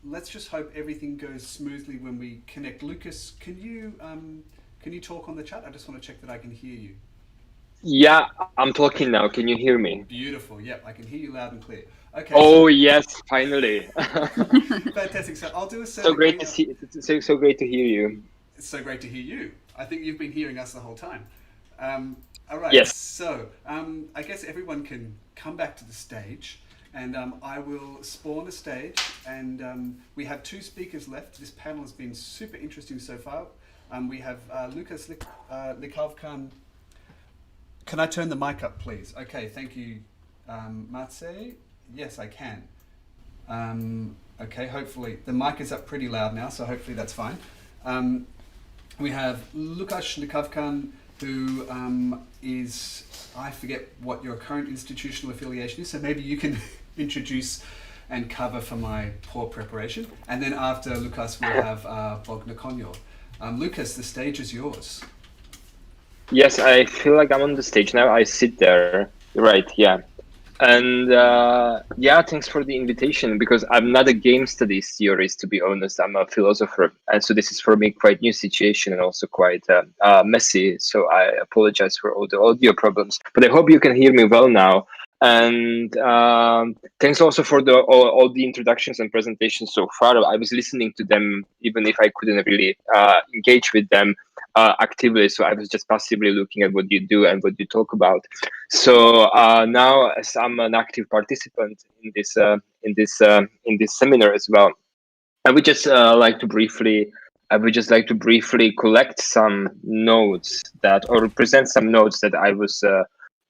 let's just hope everything goes smoothly when we connect. Lucas, can you talk on the chat? I just want to check that I can hear you. Yeah, I'm talking now. Can you hear me? Beautiful. Yep, I can hear you loud and clear. Okay. Oh yes, finally. Fantastic. So I'll do a server. So great to see. So great to hear you. It's so great to hear you. I think you've been hearing us the whole time. All right. Yes. So I guess everyone can come back to the stage, and I will spawn a stage. And we have 2 speakers left. This panel has been super interesting so far. We have Lukáš Likavčan. Can I turn the mic up, please? Okay, thank you, Matse. Yes, I can. Okay, hopefully the mic is up pretty loud now, so hopefully that's fine. We have Lukáš Likavčan, who is, I forget what your current institutional affiliation is, so maybe you can introduce and cover for my poor preparation. And then after Lukáš, we'll have Bogna Konior. Lukáš, the stage is yours. Yes, I feel like I'm on the stage now. I sit there. Right, yeah. And yeah, thanks for the invitation, because I'm not a game studies theorist, to be honest. I'm a philosopher. And so this is for me quite new situation and also quite messy. So I apologize for all the audio problems, but I hope you can hear me well now. And thanks also for all the introductions and presentations so far. I was listening to them, even if I couldn't really engage with them actively. So I was just passively looking at what you do and what you talk about. So now, as I'm an active participant in this seminar as well, I would just like to briefly collect some notes or present some notes that I was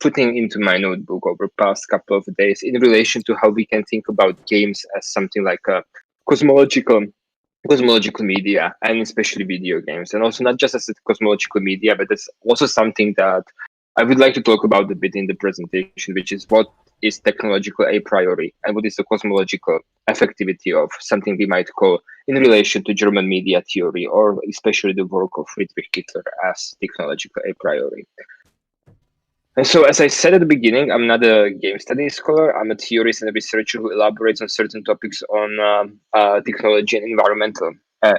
putting into my notebook over the past couple of days in relation to how we can think about games as something like a cosmological media, and especially video games, and also not just as a cosmological media, but it's also something that I would like to talk about a bit in the presentation, which is what is technological a priori and what is the cosmological effectivity of something we might call in relation to German media theory, or especially the work of Friedrich Hitler as technological a priori. And so, as I said at the beginning, I'm not a game studies scholar. I'm a theorist and a researcher who elaborates on certain topics on technology and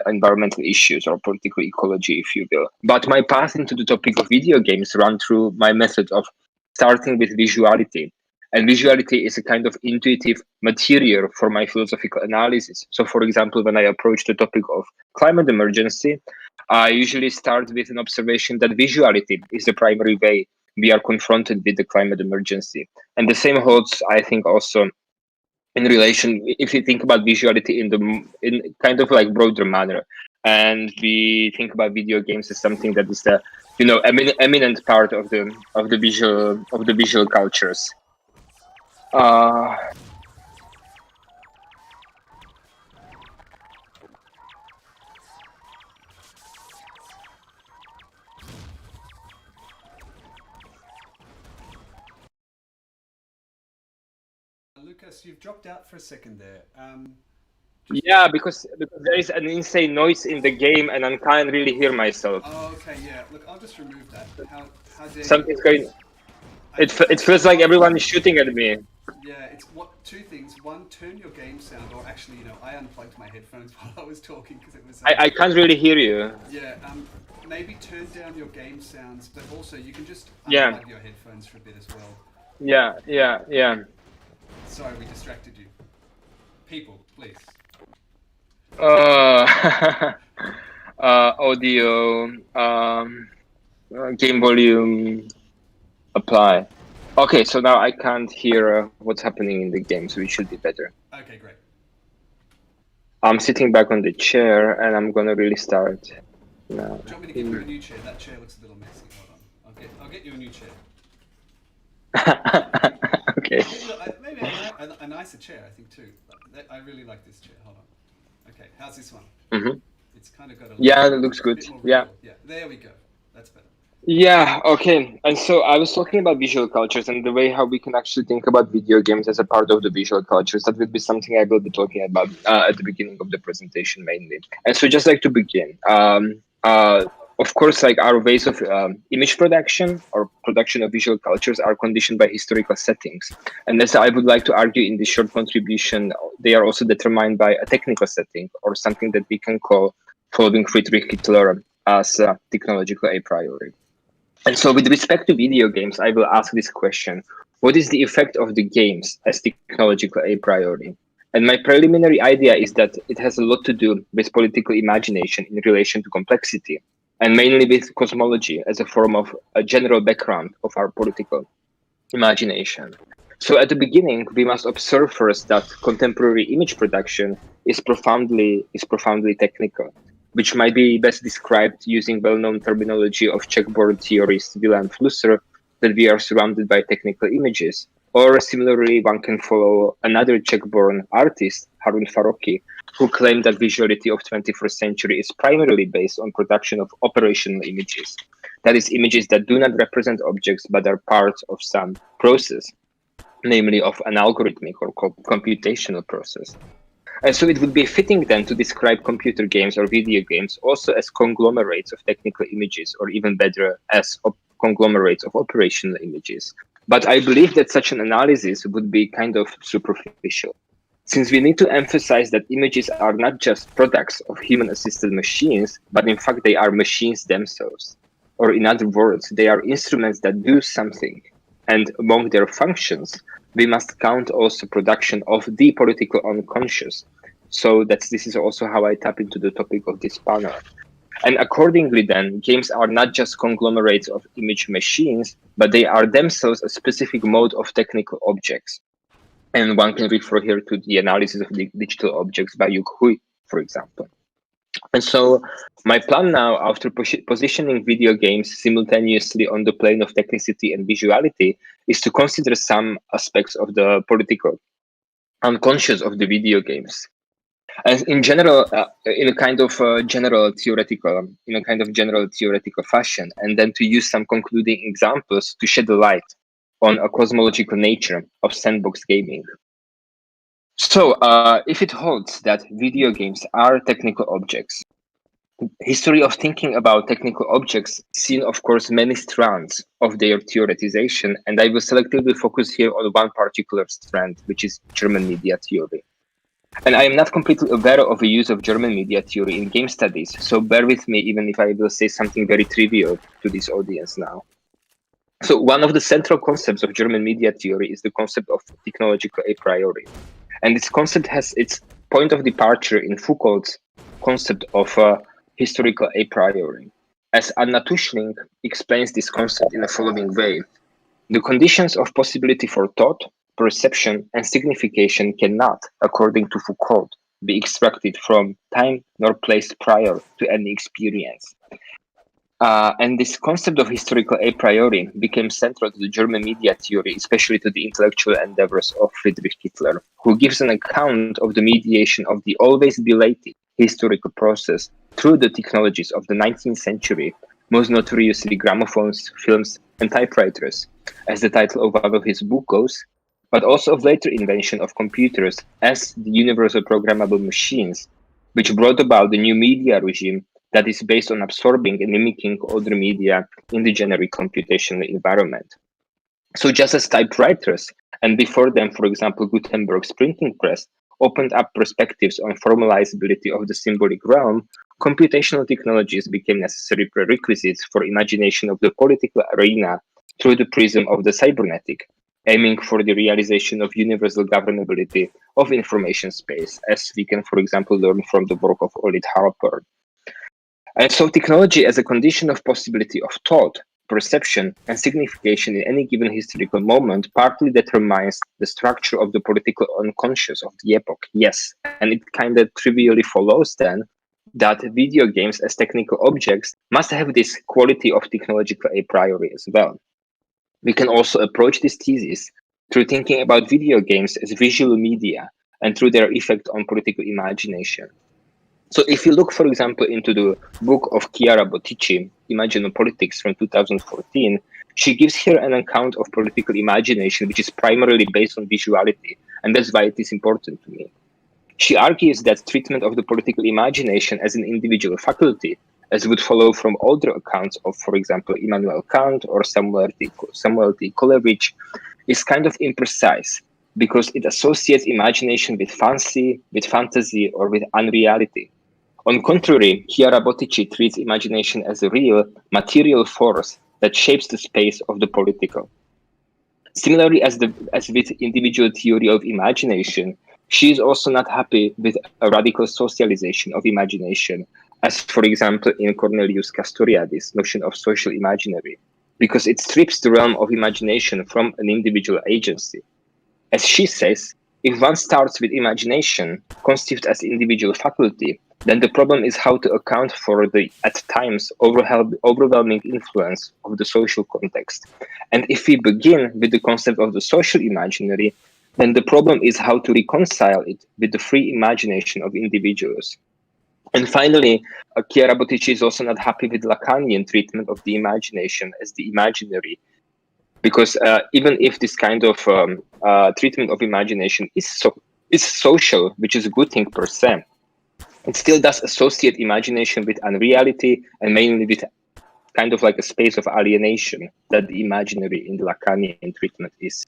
environmental issues, or political ecology, if you will. But my path into the topic of video games ran through my method of starting with visuality. And visuality is a kind of intuitive material for my philosophical analysis. So, for example, when I approach the topic of climate emergency, I usually start with an observation that visuality is the primary way we are confronted with the climate emergency. And the same holds, I think, also in relation, if you think about visuality in kind of like broader manner, and we think about video games as something that is the eminent part of the visual cultures. Lucas, you've dropped out for a second there. Yeah, because there is an insane noise in the game, and I can't really hear myself. Oh, okay, yeah. Look, I'll just remove that. How dare Something's going. It feels like everyone is shooting at me. Yeah, it's two things. One, turn your game sound, or actually, I unplugged my headphones while I was talking because it was. I can't really hear you. Yeah, maybe turn down your game sounds, but also you can just unplug your headphones for a bit as well. Yeah. Sorry, we distracted you. People, please. Audio, game volume, apply. Okay, so now I can't hear what's happening in the game, so it should be better. Okay, great. I'm sitting back on the chair, and I'm gonna really start now. Do you want me to get you a new chair? That chair looks a little messy. Hold on. I'll get you a new chair. Okay. Maybe a nicer chair, I think, too. I really like this chair. Hold on. Okay, how's this one? Mm-hmm. It's kind of got a... Yeah, it looks good. Yeah. Yeah, there we go. That's better. Yeah, okay. And so I was talking about visual cultures and the way how we can actually think about video games as a part of the visual cultures. That will be something I will be talking about at the beginning of the presentation mainly. And so just like to begin, of course, like our ways of image production or production of visual cultures are conditioned by historical settings. And as I would like to argue in this short contribution, they are also determined by a technical setting, or something that we can call, following Friedrich Hitler, as technological a priori. And so with respect to video games, I will ask this question: what is the effect of the games as technological a priori? And my preliminary idea is that it has a lot to do with political imagination in relation to complexity, and mainly with cosmology as a form of a general background of our political imagination. So at the beginning, we must observe first that contemporary image production is profoundly technical, which might be best described using well-known terminology of checkboard theorist Wilhelm Flusser, that we are surrounded by technical images. Or similarly, one can follow another Czech-born artist, Harun Farocki, who claimed that visuality of 21st century is primarily based on production of operational images. That is, images that do not represent objects, but are part of some process, namely of an algorithmic or computational process. And so it would be fitting then to describe computer games or video games also as conglomerates of technical images, or even better, as conglomerates of operational images. But I believe that such an analysis would be kind of superficial, since we need to emphasize that images are not just products of human-assisted machines, but in fact they are machines themselves. Or in other words, they are instruments that do something. And among their functions, we must count also production of the political unconscious. So this is also how I tap into the topic of this panel. And accordingly then, games are not just conglomerates of image machines, but they are themselves a specific mode of technical objects. And one can refer here to the analysis of the digital objects by Yuk Hui, for example. And so my plan now, after positioning video games simultaneously on the plane of technicity and visuality, is to consider some aspects of the political unconscious of the video games. As in general, in a kind of general theoretical fashion, and then to use some concluding examples to shed a light on a cosmological nature of sandbox gaming. So, if it holds that video games are technical objects, history of thinking about technical objects seen, of course, many strands of their theoretization, and I will selectively focus here on one particular strand, which is German media theory. And I am not completely aware of the use of German media theory in game studies, so bear with me even if I will say something very trivial to this audience now. So one of the central concepts of German media theory is the concept of technological a priori. And this concept has its point of departure in Foucault's concept of historical a priori. As Anna Tuschling explains this concept in the following way: the conditions of possibility for thought, perception, and signification cannot, according to Foucault, be extracted from time nor place prior to any experience. And this concept of historical a priori became central to the German media theory, especially to the intellectual endeavors of Friedrich Hitler, who gives an account of the mediation of the always belated historical process through the technologies of the 19th century, most notoriously gramophones, films, and typewriters, as the title of one of his books goes, but also of later invention of computers as the universal programmable machines, which brought about the new media regime that is based on absorbing and mimicking older media in the generic computational environment. So just as typewriters, and before them, for example, Gutenberg's printing press, opened up perspectives on formalizability of the symbolic realm, computational technologies became necessary prerequisites for imagination of the political arena through the prism of the cybernetic, aiming for the realization of universal governability of information space, as we can, for example, learn from the work of Olit Harper. And so technology as a condition of possibility of thought, perception, and signification in any given historical moment partly determines the structure of the political unconscious of the epoch, yes. And it kind of trivially follows then that video games as technical objects must have this quality of technological a priori as well. We can also approach this thesis through thinking about video games as visual media and through their effect on political imagination. So if you look, for example, into the book of Chiara Bottici, Imaginopolitics from 2014, she gives here an account of political imagination, which is primarily based on visuality, and that's why it is important to me. She argues that treatment of the political imagination as an individual faculty, as would follow from older accounts of, for example, Immanuel Kant or Samuel T. Coleridge, is kind of imprecise, because it associates imagination with fantasy, or with unreality. On contrary, Chiara Bottici treats imagination as a real, material force that shapes the space of the political. Similarly, as with individual theory of imagination, she is also not happy with a radical socialization of imagination, as, for example, in Cornelius Castoriadis' notion of social imaginary, because it strips the realm of imagination from an individual agency. As she says, if one starts with imagination, conceived as individual faculty, then the problem is how to account for the, at times, overwhelming influence of the social context. And if we begin with the concept of the social imaginary, then the problem is how to reconcile it with the free imagination of individuals. And finally, Chiara Bottici is also not happy with Lacanian treatment of the imagination as the imaginary, because even if this kind of treatment of imagination is social, which is a good thing per se, it still does associate imagination with unreality and mainly with kind of like a space of alienation that the imaginary in the Lacanian treatment is.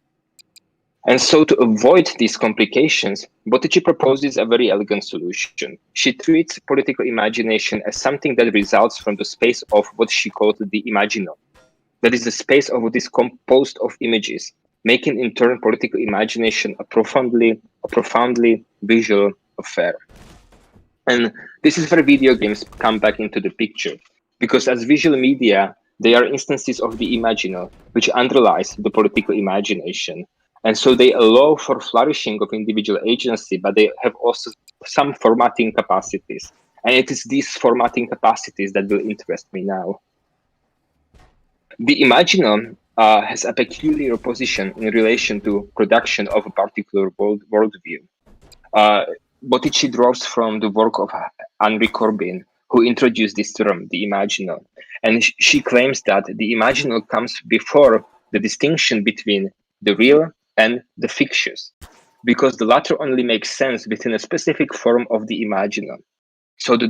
And so to avoid these complications, Bottici proposes a very elegant solution. She treats political imagination as something that results from the space of what she called the imagino. That is the space of what is composed of images, making in turn political imagination a profoundly visual affair. And this is where video games come back into the picture, because as visual media, they are instances of the imagino, which underlies the political imagination. And so they allow for flourishing of individual agency, but they have also some formatting capacities. And it is these formatting capacities that will interest me now. The imaginal has a peculiar position in relation to production of a particular worldview. Bottici draws from the work of Henry Corbin, who introduced this term, the imaginal. And she claims that the imaginal comes before the distinction between the real and the fictitious, because the latter only makes sense within a specific form of the imaginal. So the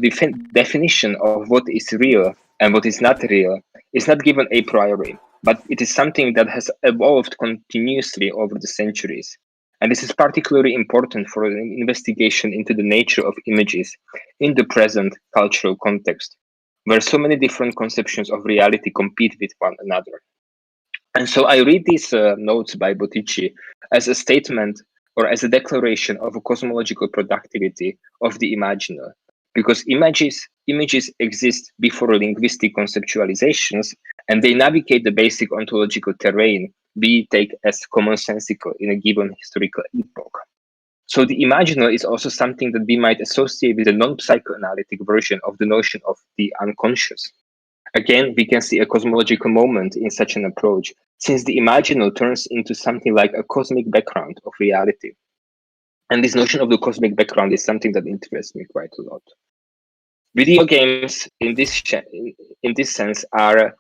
definition of what is real and what is not real is not given a priori, but it is something that has evolved continuously over the centuries. And this is particularly important for an investigation into the nature of images in the present cultural context, where so many different conceptions of reality compete with one another. And so I read these notes by Bottici as a statement or as a declaration of a cosmological productivity of the imaginal, because images exist before linguistic conceptualizations, and they navigate the basic ontological terrain we take as commonsensical in a given historical epoch. So the imaginal is also something that we might associate with a non-psychoanalytic version of the notion of the unconscious. Again, we can see a cosmological moment in such an approach, since the imaginal turns into something like a cosmic background of reality. And this notion of the cosmic background is something that interests me quite a lot. Video games, in this sense, are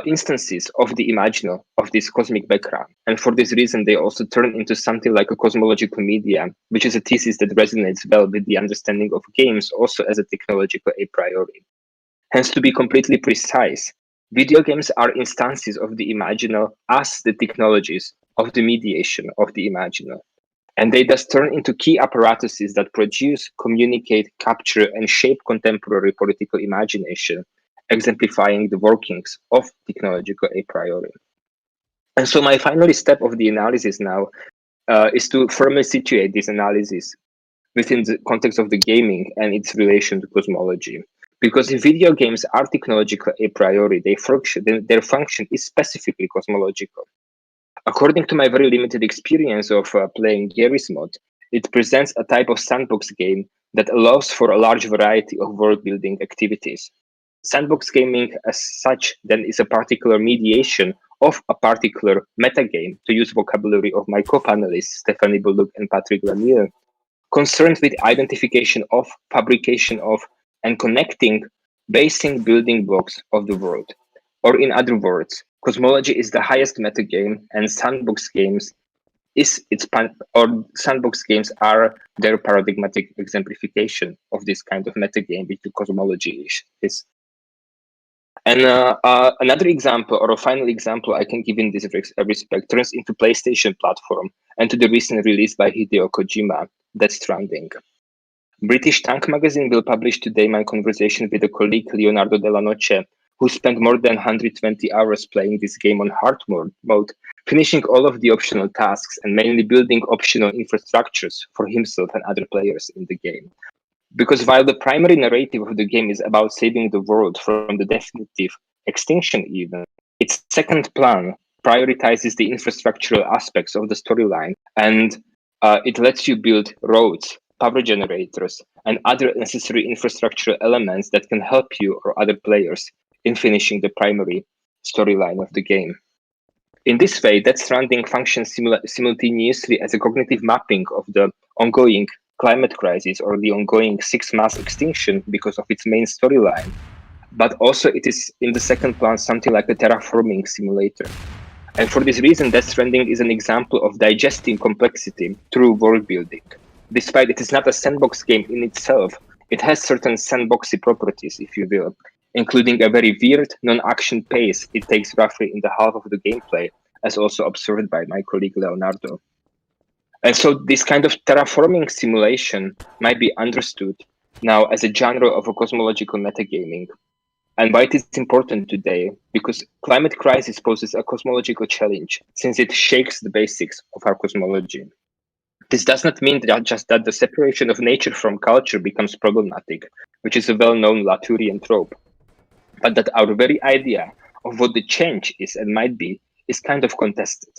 instances of the imaginal, of this cosmic background. And for this reason, they also turn into something like a cosmological media, which is a thesis that resonates well with the understanding of games also as a technological a priori. Hence, to be completely precise, video games are instances of the imaginal as the technologies of the mediation of the imaginal. And they thus turn into key apparatuses that produce, communicate, capture, and shape contemporary political imagination, exemplifying the workings of technological a priori. And so my final step of the analysis now is to firmly situate this analysis within the context of the gaming and its relation to cosmology. Because if video games are technological a priori, their function is specifically cosmological. According to my very limited experience of playing Garry's mod, it presents a type of sandbox game that allows for a large variety of world-building activities. Sandbox gaming as such then is a particular mediation of a particular metagame, to use vocabulary of my co-panelists, Stephanie Boluk and Patrick LeMieux, concerned with identification of, fabrication of, and connecting basic building blocks of the world. Or in other words, cosmology is the highest metagame, and sandbox games sandbox games are their paradigmatic exemplification of this kind of metagame, which the cosmology is. And another example, or a final example I can give in this respect, turns into PlayStation platform and to the recent release by Hideo Kojima, Death Stranding. British Tank Magazine will publish today my conversation with a colleague, Leonardo Della Noce, who spent more than 120 hours playing this game on hard mode, finishing all of the optional tasks and mainly building optional infrastructures for himself and other players in the game. Because while the primary narrative of the game is about saving the world from the definitive extinction even, its second plan prioritizes the infrastructural aspects of the storyline, and it lets you build roads, power generators, and other necessary infrastructural elements that can help you or other players in finishing the primary storyline of the game. In this way, Death Stranding functions simultaneously as a cognitive mapping of the ongoing climate crisis or the ongoing sixth mass extinction because of its main storyline, but also it is in the second plan something like a terraforming simulator. And for this reason, Death Stranding is an example of digesting complexity through world building. Despite it is not a sandbox game in itself, it has certain sandboxy properties, if you will, including a very weird non-action pace it takes roughly in the half of the gameplay, as also observed by my colleague Leonardo. And so this kind of terraforming simulation might be understood now as a genre of a cosmological metagaming. And why it is important today, because climate crisis poses a cosmological challenge, since it shakes the basics of our cosmology. This does not mean that just that the separation of nature from culture becomes problematic, which is a well-known Latourian trope, but that our very idea of what the change is and might be is kind of contested.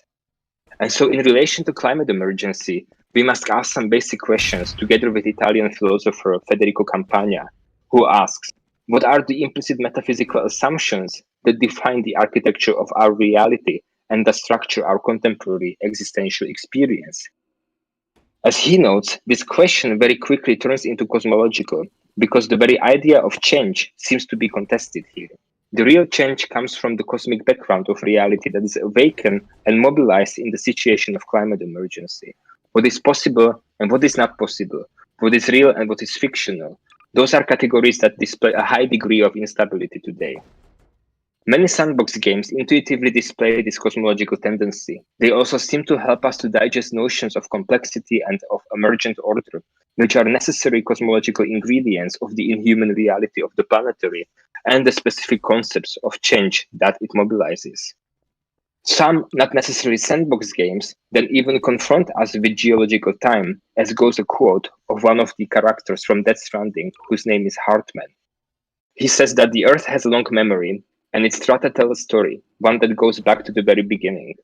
And so in relation to climate emergency, we must ask some basic questions together with Italian philosopher Federico Campagna, who asks, what are the implicit metaphysical assumptions that define the architecture of our reality and that structure our contemporary existential experience? As he notes, this question very quickly turns into cosmological, because the very idea of change seems to be contested here. The real change comes from the cosmic background of reality that is awakened and mobilized in the situation of climate emergency. What is possible and what is not possible, what is real and what is fictional, those are categories that display a high degree of instability today. Many sandbox games intuitively display this cosmological tendency. They also seem to help us to digest notions of complexity and of emergent order, which are necessary cosmological ingredients of the inhuman reality of the planetary and the specific concepts of change that it mobilizes. Some, not necessarily sandbox games, then even confront us with geological time, as goes a quote of one of the characters from Death Stranding, whose name is Hartman. He says that the Earth has a long memory, and its strata tell a story, one that goes back to the very beginning.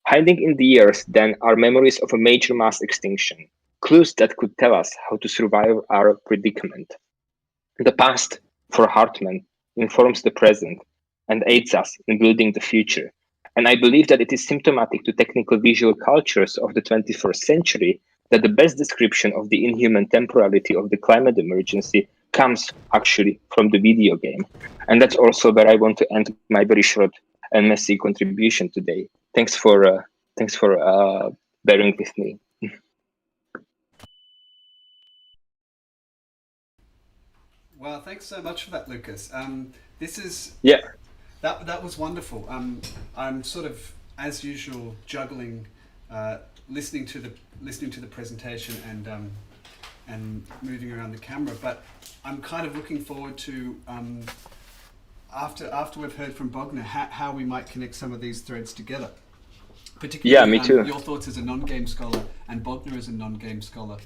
Hiding in the earth, then, are memories of a major mass extinction, clues that could tell us how to survive our predicament. The past, for Hartman, informs the present and aids us in building the future. And I believe that it is symptomatic to technical visual cultures of the 21st century that the best description of the inhuman temporality of the climate emergency comes actually from the video game. And that's also where I want to end my very short and messy contribution today. Thanks for bearing with me. Well, thanks so much for that, Lucas. That was wonderful. I'm sort of, as usual, juggling, listening to the presentation and moving around the camera, but I'm kind of looking forward to after we've heard from Bogna how we might connect some of these threads together. Particularly, me too. Your thoughts as a non-game scholar and Bogna as a non-game scholar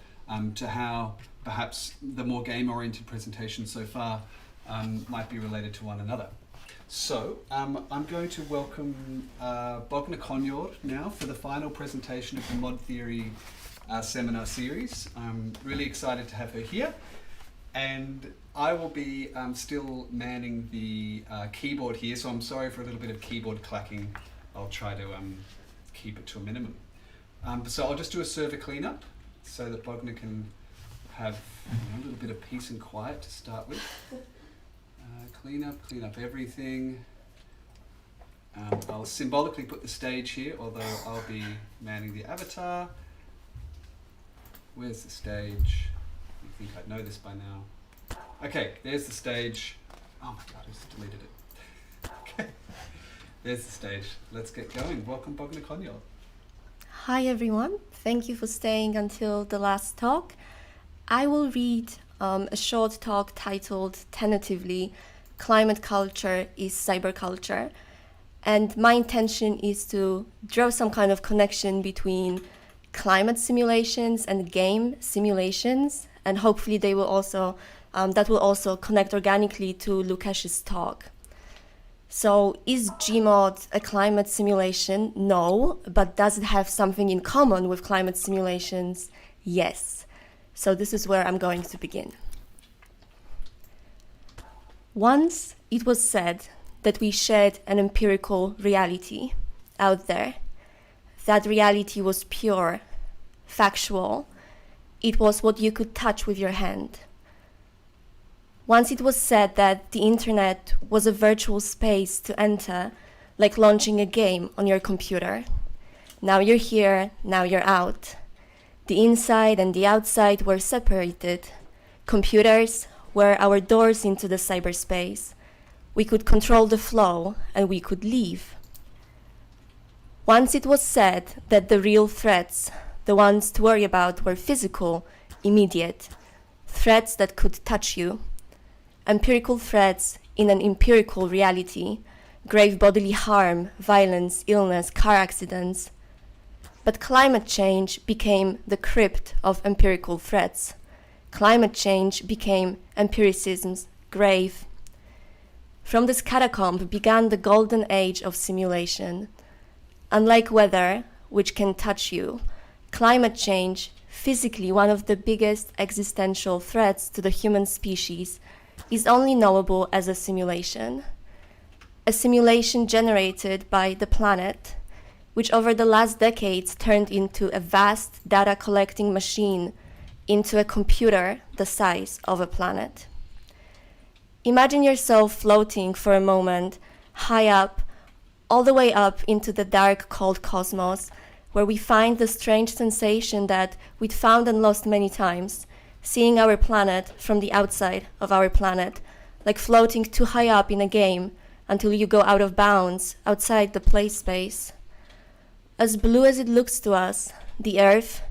to how perhaps the more game-oriented presentations so far might be related to one another. So I'm going to welcome Bogna Konior now for the final presentation of the Mod Theory seminar series. I'm really excited to have her here, and I will be still manning the keyboard here, so I'm sorry for a little bit of keyboard clacking. I'll try to keep it to a minimum. So I'll just do a server cleanup so that Bogna can have a little bit of peace and quiet to start with. Clean up everything. I'll symbolically put the stage here, although I'll be manning the avatar. Where's the stage? You think I'd know this by now. Okay, there's the stage. Oh my god, I just deleted it. Okay, there's the stage. Let's get going. Welcome, Bogna Konior. Hi everyone, thank you for staying until the last talk. I will read a short talk titled, tentatively, Climate Culture is Cyberculture. And my intention is to draw some kind of connection between climate simulations and game simulations, and hopefully they will also that will also connect organically to Lukasz's talk. So is Gmod a climate simulation? No, but does it have something in common with climate simulations? Yes. So this is where I'm going to begin. Once it was said that we shared an empirical reality out there. That reality was pure, factual. It was what you could touch with your hand. Once it was said that the internet was a virtual space to enter, like launching a game on your computer. Now you're here, now you're out. The inside and the outside were separated. Computers were our doors into the cyberspace. We could control the flow and we could leave. Once it was said that the real threats, the ones to worry about, were physical, immediate, threats that could touch you, empirical threats in an empirical reality, grave bodily harm, violence, illness, car accidents. But climate change became the crypt of empirical threats. Climate change became empiricism's grave. From this catacomb began the golden age of simulation. Unlike weather, which can touch you, climate change, physically one of the biggest existential threats to the human species, is only knowable as a simulation generated by the planet, which over the last decades turned into a vast data collecting machine, into a computer the size of a planet. Imagine yourself floating for a moment high up, all the way up into the dark, cold cosmos, where we find the strange sensation that we'd found and lost many times, seeing our planet from the outside of our planet, like floating too high up in a game until you go out of bounds outside the play space. As blue as it looks to us, the Earth,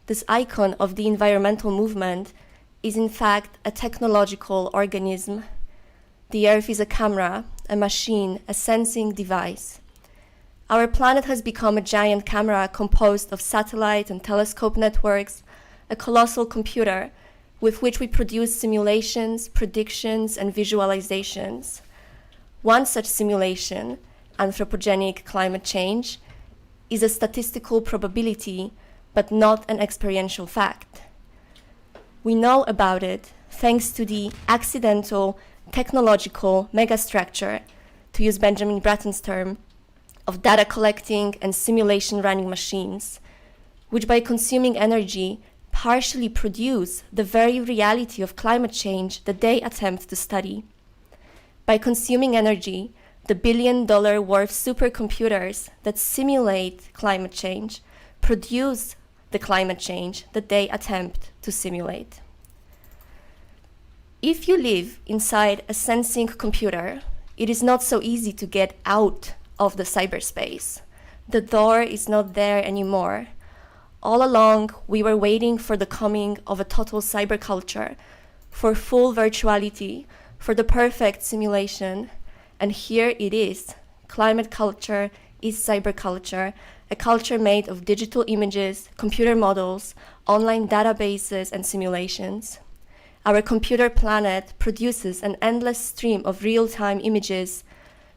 this icon of the environmental movement, is in fact a technological organism. The Earth is a camera, a machine, a sensing device. Our planet has become a giant camera composed of satellite and telescope networks, a colossal computer with which we produce simulations, predictions, and visualizations. One such simulation, anthropogenic climate change, is a statistical probability, but not an experiential fact. We know about it thanks to the accidental technological megastructure, to use Benjamin Bratton's term, of data collecting and simulation running machines, which by consuming energy partially produce the very reality of climate change that they attempt to study. By consuming energy, the billion-dollar worth supercomputers that simulate climate change produce the climate change that they attempt to simulate. If you live inside a sensing computer, it is not so easy to get out of the cyberspace. The door is not there anymore. All along, we were waiting for the coming of a total cyberculture, for full virtuality, for the perfect simulation. And here it is. Climate culture is cyberculture, a culture made of digital images, computer models, online databases, and simulations. Our computer planet produces an endless stream of real-time images,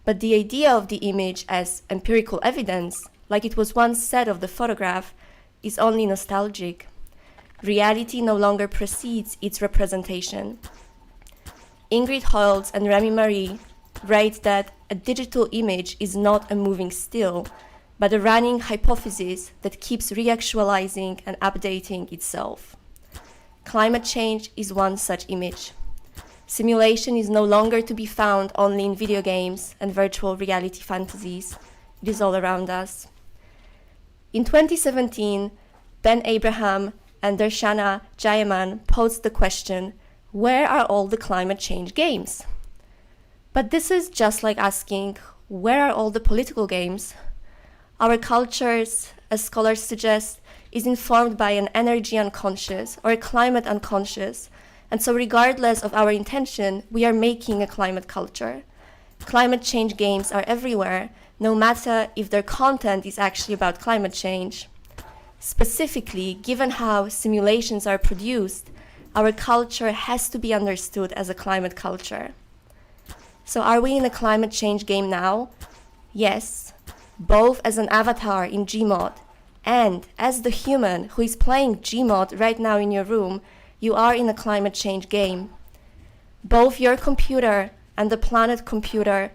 but the idea of the image as empirical evidence, like it was once said of the photograph, is only nostalgic. Reality no longer precedes its representation. Ingrid Holtz and Remy Marie write that a digital image is not a moving still, but a running hypothesis that keeps reactualizing and updating itself. Climate change is one such image. Simulation is no longer to be found only in video games and virtual reality fantasies. It is all around us. In 2017, Ben Abraham and Darshana Jayaman posed the question, where are all the climate change games? But this is just like asking, where are all the political games? Our cultures, as scholars suggest, is informed by an energy unconscious or a climate unconscious, and so regardless of our intention, we are making a climate culture. Climate change games are everywhere, no matter if their content is actually about climate change. Specifically, given how simulations are produced, our culture has to be understood as a climate culture. So are we in a climate change game now? Yes, both as an avatar in Gmod and as the human who is playing Gmod right now in your room, you are in a climate change game. Both your computer and the planet computer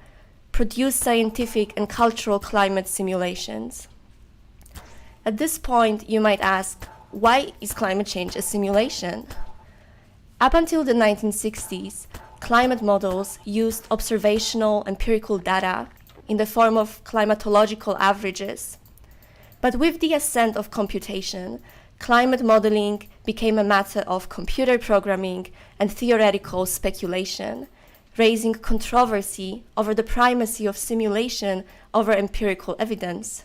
produce scientific and cultural climate simulations. At this point, you might ask, why is climate change a simulation? Up until the 1960s, climate models used observational empirical data in the form of climatological averages. But with the ascent of computation, climate modeling became a matter of computer programming and theoretical speculation, raising controversy over the primacy of simulation over empirical evidence.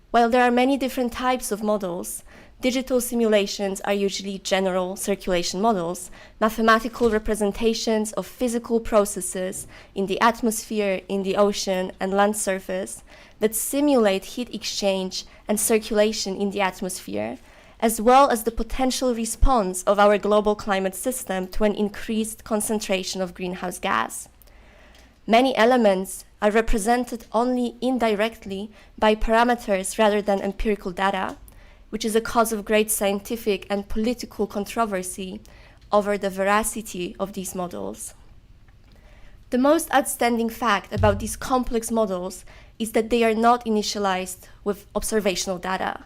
While there are many different types of models, digital simulations are usually general circulation models, mathematical representations of physical processes in the atmosphere, in the ocean, and land surface that simulate heat exchange and circulation in the atmosphere, as well as the potential response of our global climate system to an increased concentration of greenhouse gas. Many elements are represented only indirectly by parameters rather than empirical data, which is a cause of great scientific and political controversy, over the veracity of these models. The most outstanding fact about these complex models is that they are not initialized with observational data.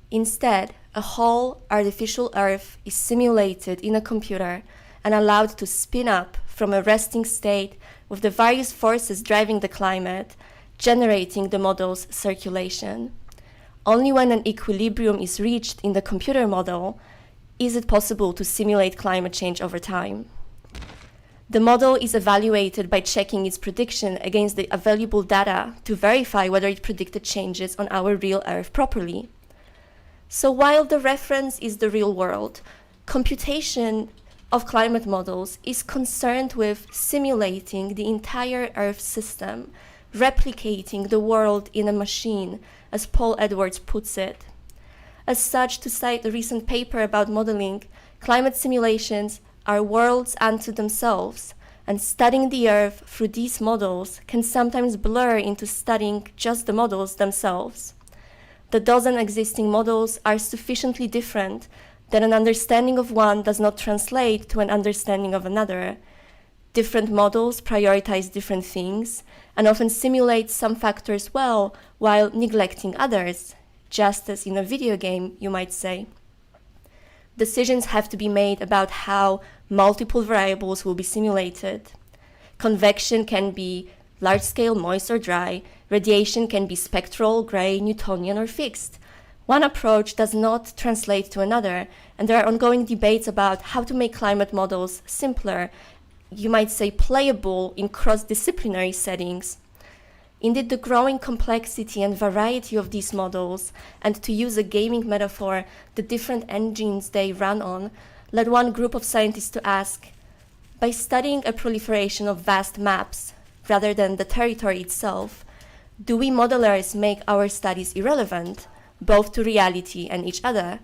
Instead, a whole artificial Earth is simulated in a computer and allowed to spin up from a resting state with the various forces driving the climate, generating the model's circulation. Only when an equilibrium is reached in the computer model is it possible to simulate climate change over time. The model is evaluated by checking its prediction against the available data to verify whether it predicted changes on our real Earth properly. So while the reference is the real world, computation of climate models is concerned with simulating the entire Earth system, replicating the world in a machine, as Paul Edwards puts it. As such, to cite a recent paper about modeling, climate simulations are worlds unto themselves, and studying the Earth through these models can sometimes blur into studying just the models themselves. The dozen existing models are sufficiently different that an understanding of one does not translate to an understanding of another. Different models prioritize different things and often simulate some factors well while neglecting others, just as in a video game, you might say. Decisions have to be made about how multiple variables will be simulated. Convection can be large-scale, moist or dry. Radiation can be spectral, gray, Newtonian, or fixed. One approach does not translate to another, and there are ongoing debates about how to make climate models simpler, you might say playable in cross-disciplinary settings. Indeed, the growing complexity and variety of these models, and to use a gaming metaphor, the different engines they run on, led one group of scientists to ask, by studying a proliferation of vast maps, rather than the territory itself, do we modelers make our studies irrelevant, both to reality and each other?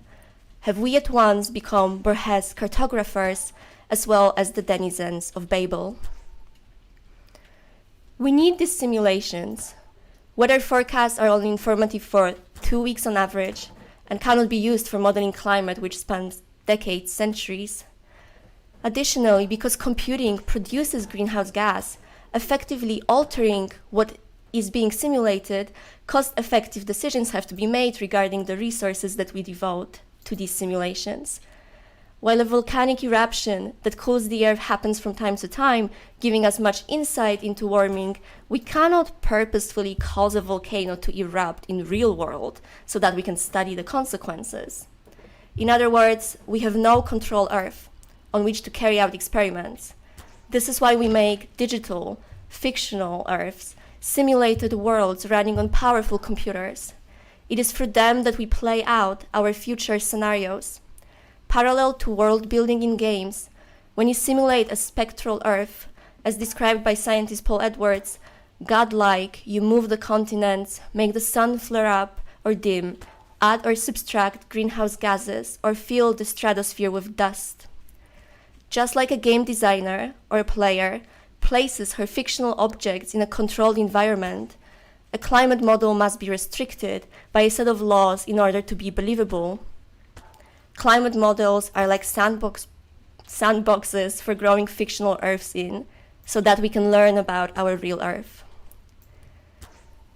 Have we at once become Borges cartographers, as well as the denizens of Babel? We need these simulations. Weather forecasts are only informative for 2 weeks on average and cannot be used for modeling climate, which spans decades, centuries. Additionally, because computing produces greenhouse gas, effectively altering what is being simulated, cost-effective decisions have to be made regarding the resources that we devote to these simulations. While a volcanic eruption that cools the Earth happens from time to time, giving us much insight into warming, we cannot purposefully cause a volcano to erupt in the real world so that we can study the consequences. In other words, we have no control Earth on which to carry out experiments. This is why we make digital, fictional Earths, simulated worlds running on powerful computers. It is through them that we play out our future scenarios. Parallel to world building in games, when you simulate a spectral Earth, as described by scientist Paul Edwards, godlike, you move the continents, make the sun flare up or dim, add or subtract greenhouse gases, or fill the stratosphere with dust. Just like a game designer or a player places her fictional objects in a controlled environment, a climate model must be restricted by a set of laws in order to be believable. Climate models are like sandboxes for growing fictional Earths in, so that we can learn about our real Earth.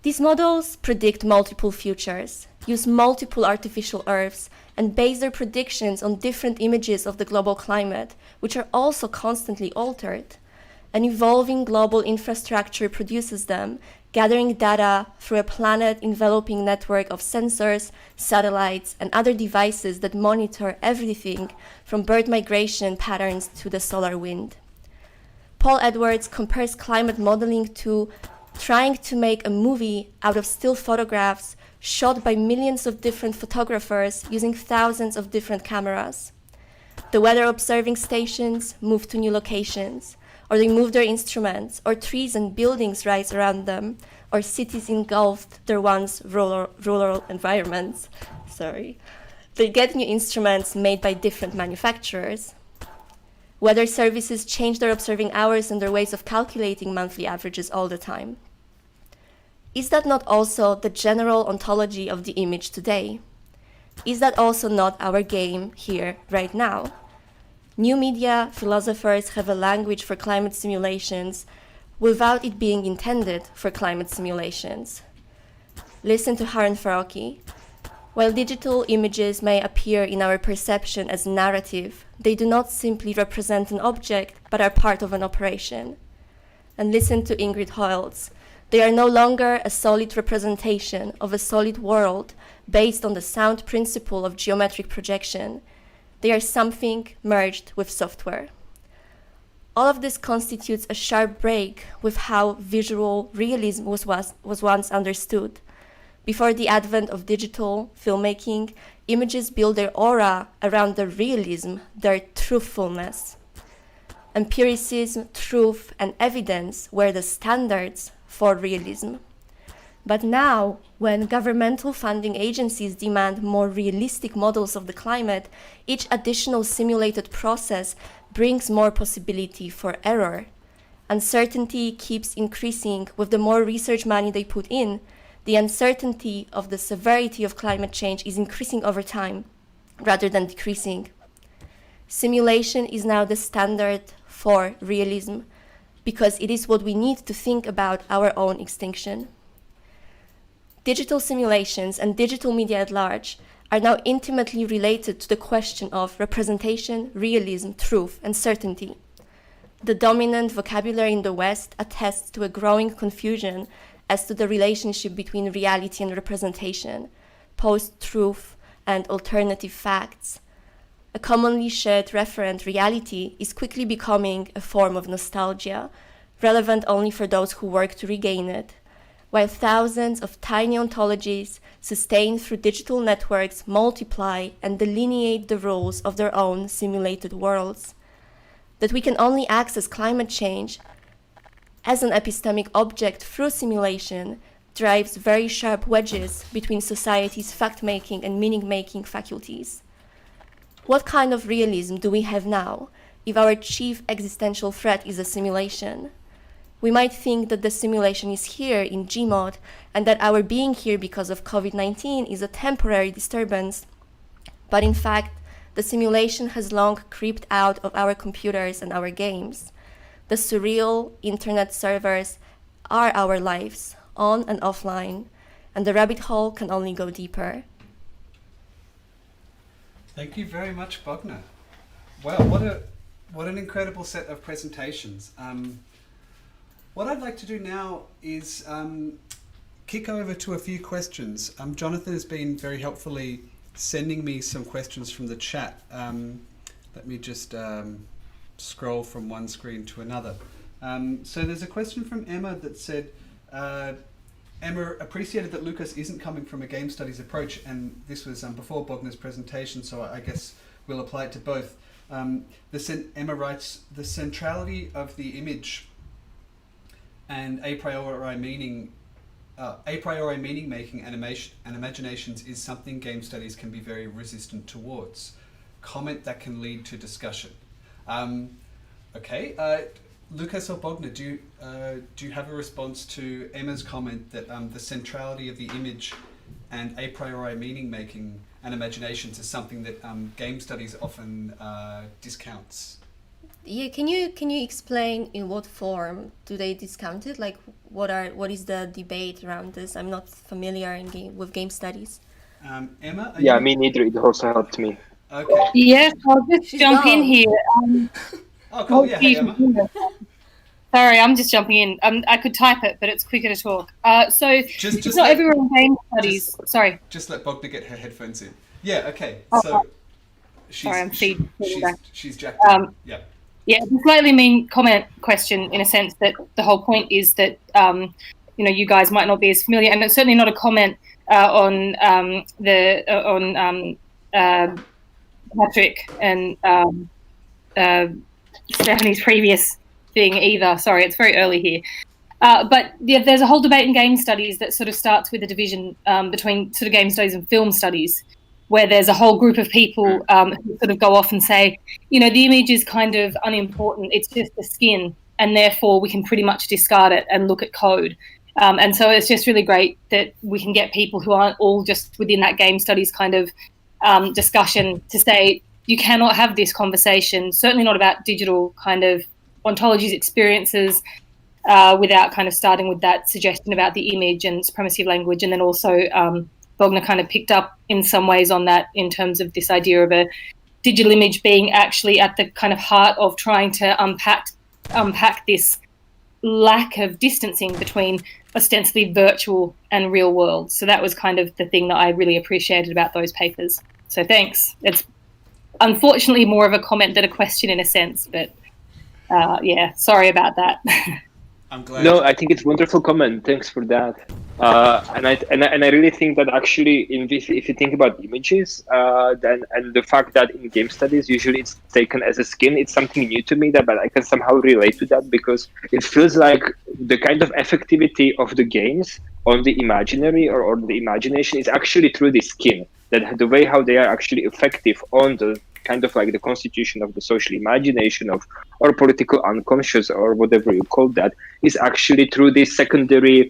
These models predict multiple futures, use multiple artificial Earths, and base their predictions on different images of the global climate, which are also constantly altered. An evolving global infrastructure produces them, gathering data through a planet-enveloping network of sensors, satellites, and other devices that monitor everything from bird migration patterns to the solar wind. Paul Edwards compares climate modeling to trying to make a movie out of still photographs shot by millions of different photographers using thousands of different cameras. The weather observing stations move to new locations, or they move their instruments, or trees and buildings rise around them, or cities engulfed their once rural environments. They get new instruments made by different manufacturers. Weather services change their observing hours and their ways of calculating monthly averages all the time. Is that not also the general ontology of the image today? Is that also not our game here, right now? New media philosophers have a language for climate simulations without it being intended for climate simulations. Listen to Harun Farokhi. While digital images may appear in our perception as narrative, they do not simply represent an object, but are part of an operation. And listen to Ingrid Hoyles. They are no longer a solid representation of a solid world based on the sound principle of geometric projection. They are something merged with software. All of this constitutes a sharp break with how visual realism was once understood. Before the advent of digital filmmaking, images build their aura around their realism, their truthfulness. Empiricism, truth, and evidence were the standards for realism. But now, when governmental funding agencies demand more realistic models of the climate, each additional simulated process brings more possibility for error. Uncertainty keeps increasing with the more research money they put in. The uncertainty of the severity of climate change is increasing over time rather than decreasing. Simulation is now the standard for realism because it is what we need to think about our own extinction. Digital simulations and digital media at large are now intimately related to the question of representation, realism, truth, and certainty. The dominant vocabulary in the West attests to a growing confusion as to the relationship between reality and representation, post-truth and alternative facts. A commonly shared referent reality is quickly becoming a form of nostalgia, relevant only for those who work to regain it, while thousands of tiny ontologies sustained through digital networks multiply and delineate the rules of their own simulated worlds. That we can only access climate change as an epistemic object through simulation drives very sharp wedges between society's fact-making and meaning-making faculties. What kind of realism do we have now if our chief existential threat is a simulation? We might think that the simulation is here in Gmod and that our being here because of COVID-19 is a temporary disturbance, but in fact, the simulation has long creeped out of our computers and our games. The surreal internet servers are our lives, on and offline, and the rabbit hole can only go deeper. Thank you very much, Bogna. Wow, what an incredible set of presentations. What I'd like to do now is kick over to a few questions. Jonathan has been very helpfully sending me some questions from the chat. Let me just scroll from one screen to another. So there's a question from Emma that said, Emma appreciated that Lukáš isn't coming from a game studies approach, and this was before Bogna's presentation, so I guess we'll apply it to both. Emma writes, the centrality of the image and a priori meaning making and imaginations is something game studies can be very resistant towards. Comment that can lead to discussion. Okay, Lukáš or Bogna, do you have a response to Emma's comment that the centrality of the image and a priori meaning making and imaginations is something that game studies often discounts? Yeah, can you explain in what form do they discount it? Like, what is the debate around this? I'm not familiar with game studies. Emma? Yeah, me neither. It also helped me. Okay. Yes, I'll just jump in here. Oh, cool. Yeah, hey, Emma. Sorry, I'm just jumping in. I could type it, but it's quicker to talk. So it's not everyone in game studies. Sorry. Just let Bogna get her headphones in. Yeah. Okay. Oh, so she's jacked in. Yeah. Yeah, it's a slightly mean comment question in a sense that the whole point is that you guys might not be as familiar, and it's certainly not a comment on Patrick and Stephanie's previous thing either. Sorry, it's very early here. But yeah, there's a whole debate in game studies that sort of starts with a division between sort of game studies and film studies, where there's a whole group of people who sort of go off and say, the image is kind of unimportant. It's just the skin, and therefore we can pretty much discard it and look at code. And so it's just really great that we can get people who aren't all just within that game studies kind of discussion to say, you cannot have this conversation, certainly not about digital kind of ontologies, experiences, without kind of starting with that suggestion about the image and supremacy of language. And then also Bogna kind of picked up in some ways on that in terms of this idea of a digital image being actually at the kind of heart of trying to unpack this lack of distancing between ostensibly virtual and real world. So that was kind of the thing that I really appreciated about those papers. So thanks. It's unfortunately more of a comment than a question in a sense, but yeah, sorry about that. I'm glad. No, I think it's a wonderful comment. Thanks for that. And I really think that actually, in this, if you think about images, then and the fact that in game studies usually it's taken as a skin, it's something new to me. But I can somehow relate to that because it feels like the kind of effectivity of the games on the imaginary or the imagination is actually through the skin. That the way how they are actually effective on the kind of like the constitution of the social imagination of or political unconscious or whatever you call that is actually through this secondary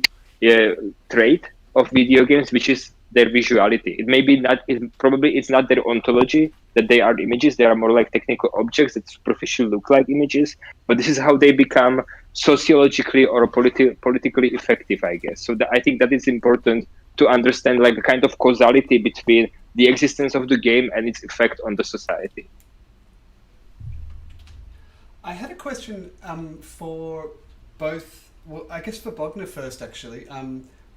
trait of video games, which is their visuality. It may be not, probably it's not their ontology that they are images. They are more like technical objects that superficially look like images, but this is how they become sociologically or politically effective, I guess. So I think that it's important to understand like the kind of causality between the existence of the game and its effect on the society. I had a question for both, well, I guess for Bogna first, actually.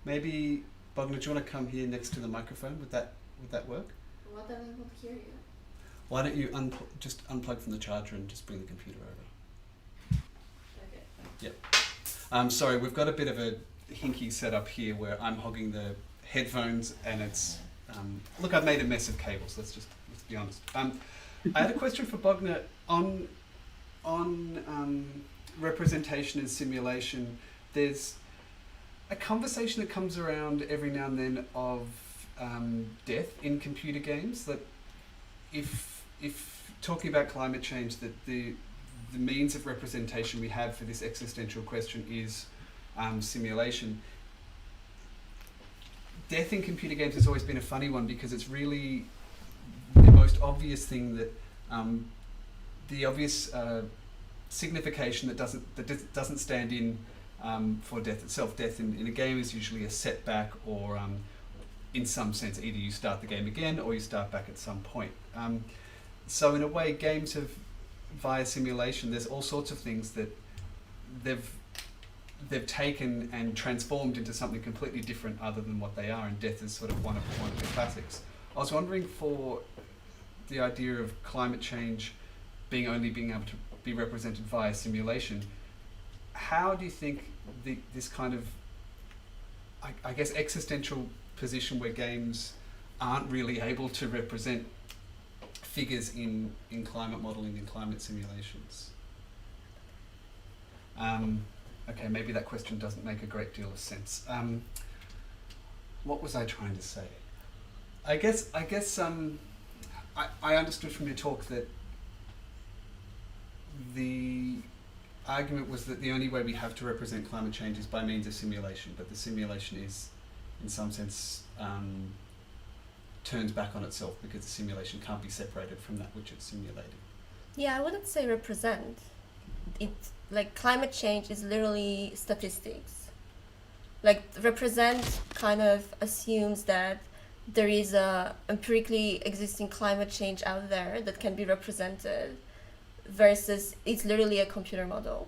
Maybe, Bogna, do you want to come here next to the microphone? Would that work? What, then I won't hear you. Why don't you just unplug from the charger and just bring the computer over? Okay. Yep. Sorry, we've got a bit of a hinky setup here where I'm hogging the headphones and it's look, I've made a mess of cables. Let's be honest. I had a question for Bogna on representation and simulation. There's a conversation that comes around every now and then of death in computer games. That if talking about climate change, that the means of representation we have for this existential question is simulation. Death in computer games has always been a funny one because it's really the most obvious thing that the obvious signification that doesn't stand in for death itself. Death in a game is usually a setback, or in some sense either you start the game again or you start back at some point. So in a way, games have, via simulation, there's all sorts of things that they've taken and transformed into something completely different other than what they are, and death is sort of one of the classics. I was wondering, for the idea of climate change being able to be represented via simulation, how do you think this kind of, I guess, existential position where games aren't really able to represent figures in climate modeling and climate simulations? Okay, maybe that question doesn't make a great deal of sense. What was I trying to say? I guess I understood from your talk that the argument was that the only way we have to represent climate change is by means of simulation, but the simulation is, in some sense, turns back on itself because the simulation can't be separated from that which it's simulating. Yeah, I wouldn't say represent. Like, climate change is literally statistics. Like, represent kind of assumes that there is a empirically existing climate change out there that can be represented, versus it's literally a computer model.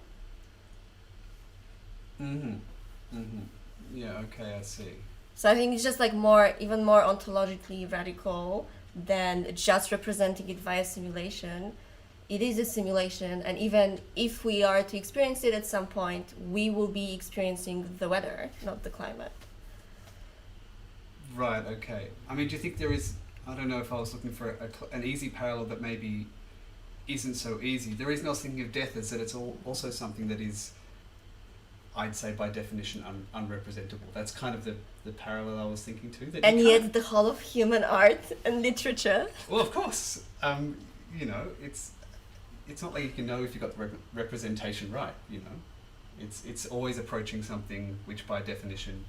Yeah, okay, I see. So I think it's just like even more ontologically radical than just representing it via simulation. It is a simulation, and even if we are to experience it at some point, we will be experiencing the weather, not the climate. Right, okay. I mean, do you think there is, I don't know if I was looking for an easy parallel that maybe isn't so easy. The reason I was thinking of death is that it's also something that is, I'd say by definition, unrepresentable. That's kind of the parallel I was thinking too. That and yet the whole of human art and literature. Well, of course. You know, it's not like you can know if you got the representation right, you know. It's always approaching something which by definition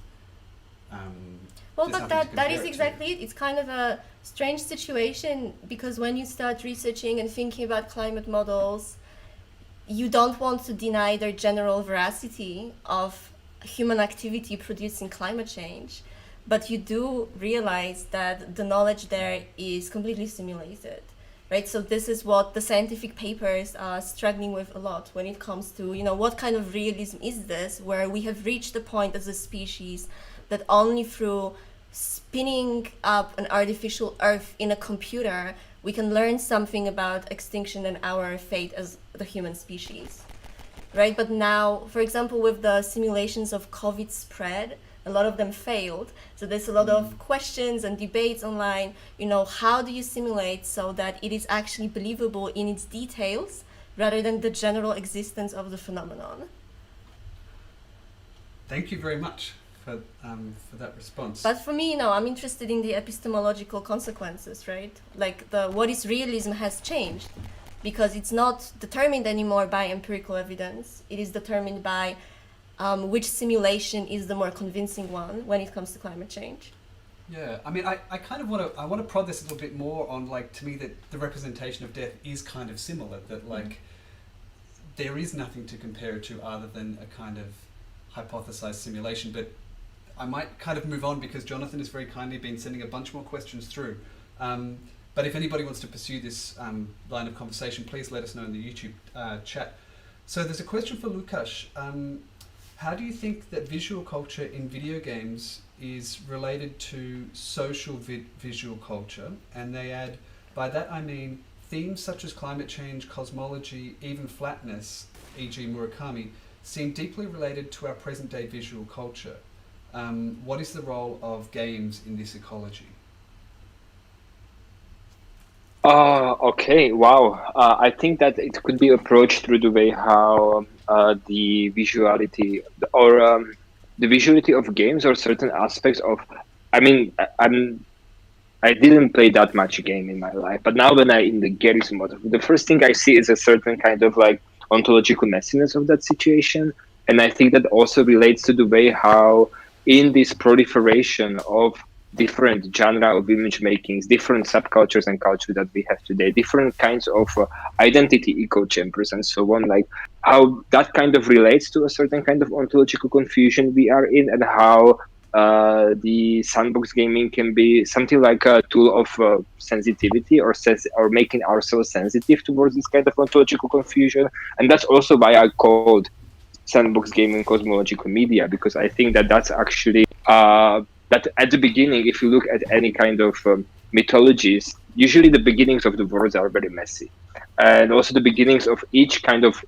Well, but that is exactly it. It's kind of a strange situation because when you start researching and thinking about climate models, you don't want to deny their general veracity of human activity producing climate change, but you do realize that the knowledge there is completely simulated, right? So this is what the scientific papers are struggling with a lot when it comes to, what kind of realism is this, where we have reached the point as a species that only through spinning up an artificial Earth in a computer, we can learn something about extinction and our fate as the human species, right? But now, for example, with the simulations of COVID spread, a lot of them failed. So there's a lot of questions and debates online, how do you simulate so that it is actually believable in its details rather than the general existence of the phenomenon? Thank you very much for that response. But for me, I'm interested in the epistemological consequences, right? Like what is realism has changed because it's not determined anymore by empirical evidence. It is determined by which simulation is the more convincing one when it comes to climate change. Yeah, I mean, I kind of want to prod this a little bit more on, to me, that the representation of death is kind of similar, that there is nothing to compare it to other than a kind of hypothesized simulation. But I might kind of move on because Jonathan has very kindly been sending a bunch more questions through. But if anybody wants to pursue this line of conversation, please let us know in the YouTube chat. So there's a question for Lukáš. How do you think that visual culture in video games is related to social visual culture? And they add, by that I mean themes such as climate change, cosmology, even flatness, e.g. Murakami, seem deeply related to our present day visual culture. What is the role of games in this ecology? Okay, wow. I think that it could be approached through the way how the visuality or the visuality of games or certain aspects of, I didn't play that much game in my life, but now when in the Garry's model, the first thing I see is a certain kind of ontological messiness of that situation. And I think that also relates to the way how in this proliferation of different genre of image makings, different subcultures and culture that we have today, different kinds of identity echo chambers and so on, how that kind of relates to a certain kind of ontological confusion we are in, and how the sandbox gaming can be something like a tool of sensitivity or making ourselves sensitive towards this kind of ontological confusion. And that's also why I called sandbox gaming cosmological media, because I think that that's actually that at the beginning, if you look at any kind of mythologies, usually the beginnings of the worlds are very messy, and also the beginnings of each kind of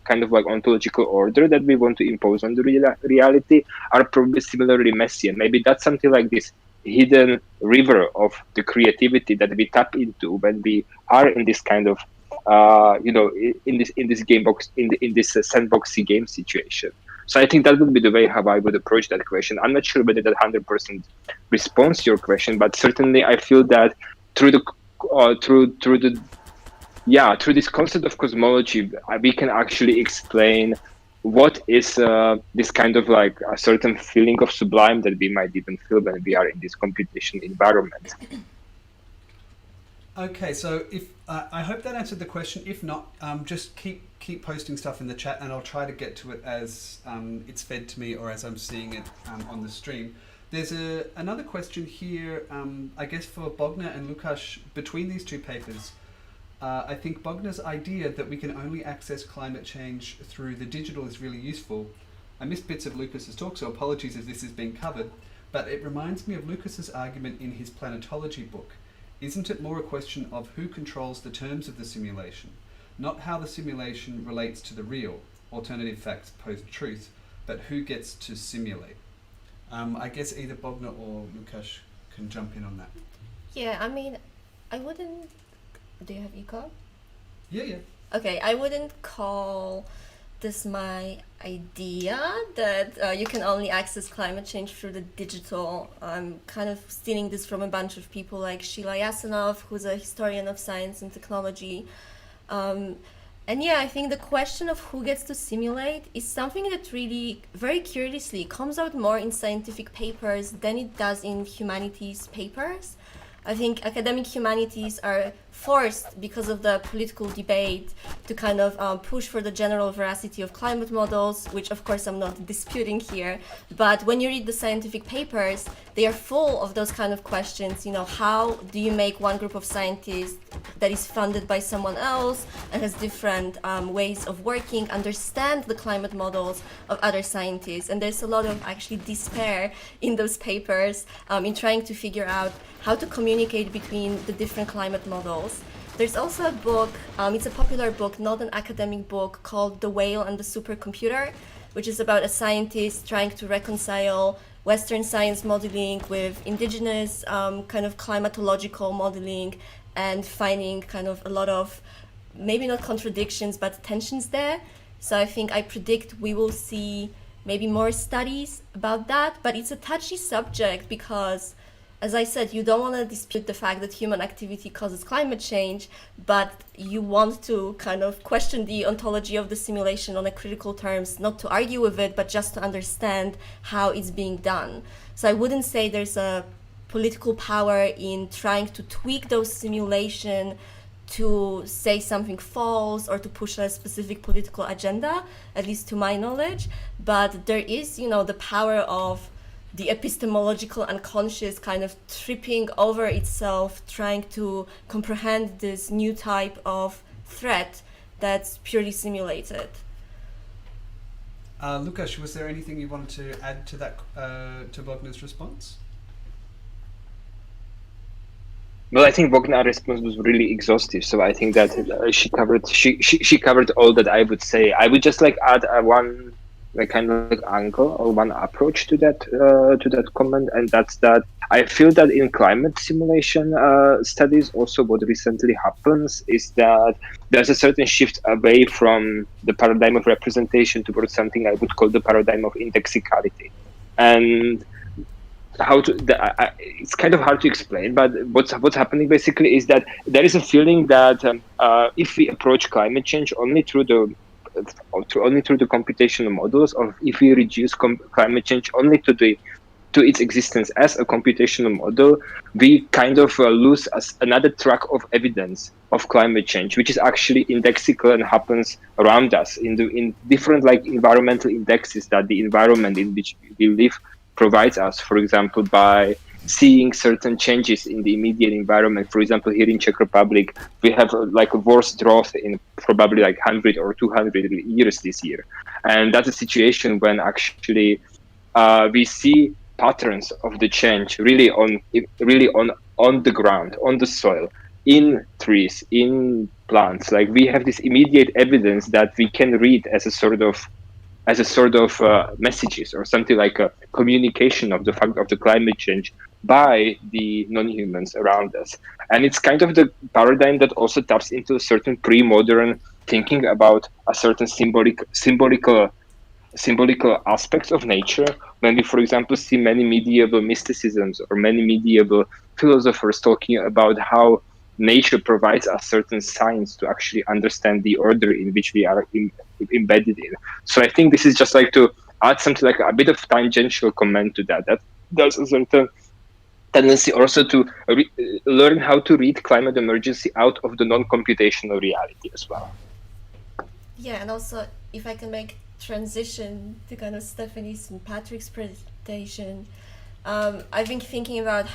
ontological order that we want to impose on the reality are probably similarly messy. And maybe that's something like this hidden river of the creativity that we tap into when we are in this kind of in this game box, in this sandboxy game situation. So I think that would be the way how I would approach that question. I'm not sure whether that 100% responds to your question, but certainly I feel that through this concept of cosmology, we can actually explain what is this kind of a certain feeling of sublime that we might even feel when we are in this computation environment. Okay, so if I hope that answered the question. If not, just keep posting stuff in the chat, and I'll try to get to it as it's fed to me or as I'm seeing it on the stream. There's another question here, I guess for Bogna and Lukáš, between these two papers. I think Bogna's idea that we can only access climate change through the digital is really useful. I missed bits of Lukáš's talk, so apologies if this has been covered, but it reminds me of Lukáš's argument in his planetology book. Isn't it more a question of who controls the terms of the simulation, not how the simulation relates to the real, alternative facts post-truth, but who gets to simulate? I guess either Bogna or Lukáš can jump in on that. Yeah, I wouldn't... Do you have eco? Yeah. Okay, I wouldn't call this my idea that you can only access climate change through the digital. I'm kind of stealing this from a bunch of people like Sheila Yasanov, who's a historian of science and technology. And yeah, I think the question of who gets to simulate is something that really, very curiously, comes out more in scientific papers than it does in humanities papers. I think academic humanities are forced, because of the political debate, to kind of push for the general veracity of climate models, which of course I'm not disputing here. But when you read the scientific papers, they are full of those kind of questions. You know, how do you make one group of scientists that is funded by someone else and has different ways of working understand the climate models of other scientists? And there's a lot of actually despair in those papers in trying to figure out how to communicate between the different climate models. There's also a book, it's a popular book, not an academic book, called The Whale and the Supercomputer, which is about a scientist trying to reconcile Western science modeling with indigenous kind of climatological modeling and finding kind of a lot of, maybe not contradictions, but tensions there. So I think I predict we will see maybe more studies about that, but it's a touchy subject because, as I said, you don't want to dispute the fact that human activity causes climate change, but you want to kind of question the ontology of the simulation on a critical terms, not to argue with it, but just to understand how it's being done. So I wouldn't say there's a political power in trying to tweak those simulation to say something false or to push a specific political agenda, at least to my knowledge. But there is, you know, the power of the epistemological unconscious kind of tripping over itself, trying to comprehend this new type of threat that's purely simulated. Lukáš, was there anything you wanted to add to that, to Bogna's response? Well, I think Bogna's response was really exhaustive, so I think that she covered all that I would say. I would just like add one kind of like angle or one approach to that comment, and that's that I feel that in climate simulation studies, also what recently happens is that there's a certain shift away from the paradigm of representation towards something I would call the paradigm of indexicality. And it's kind of hard to explain, but what's happening basically is that there is a feeling that if we approach climate change only through the computational models, or if we reduce climate change only to its existence as a computational model, we kind of lose another track of evidence of climate change, which is actually indexical and happens around us in different like environmental indexes that the environment in which we live provides us. For example, by seeing certain changes in the immediate environment. For example, here in Czech Republic, we have like a worst drought in probably like 100 or 200 years this year. And that's a situation when actually we see patterns of the change really on the ground, on the soil, in trees, in plants. Like we have this immediate evidence that we can read as a sort of messages or something like a communication of the fact of the climate change by the non-humans around us. And it's kind of the paradigm that also taps into a certain pre-modern thinking about a certain symbolical aspects of nature. When we, for example, see many medieval mysticisms or many medieval philosophers talking about how nature provides us certain signs to actually understand the order in which we are embedded in. So I think this is just like to add something like a bit of tangential comment to that. That there's a certain tendency also to learn how to read climate emergency out of the non-computational reality as well. Yeah, and also if I can make transition to kind of Stephanie's and Patrick's presentation, I've been thinking about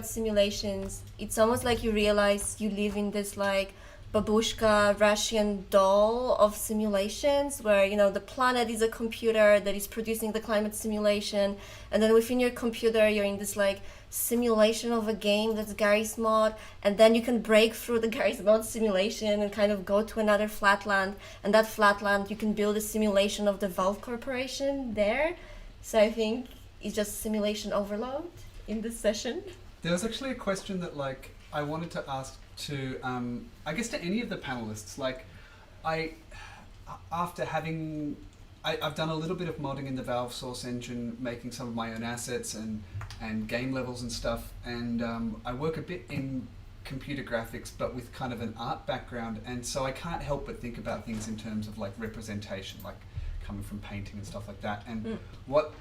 simulations, it's almost like you realize you live in this like babushka Russian doll of simulations where, you know, the planet is a computer that is producing the climate simulation, and then within your computer you're in this like simulation of a game that's Garry's mod, and then you can break through the Garry's mod simulation and kind of go to another flatland, and that flatland you can build a simulation of the Valve Corporation there. So I think it's just simulation overload in this session. There was actually a question that like I wanted to ask to I guess to any of the panelists. Like I've done a little bit of modding in the Valve source engine, making some of my own assets and game levels and stuff, and I work a bit in computer graphics, but with kind of an art background, and so I can't help but think about things in terms of like representation, like coming from painting and stuff like that. And what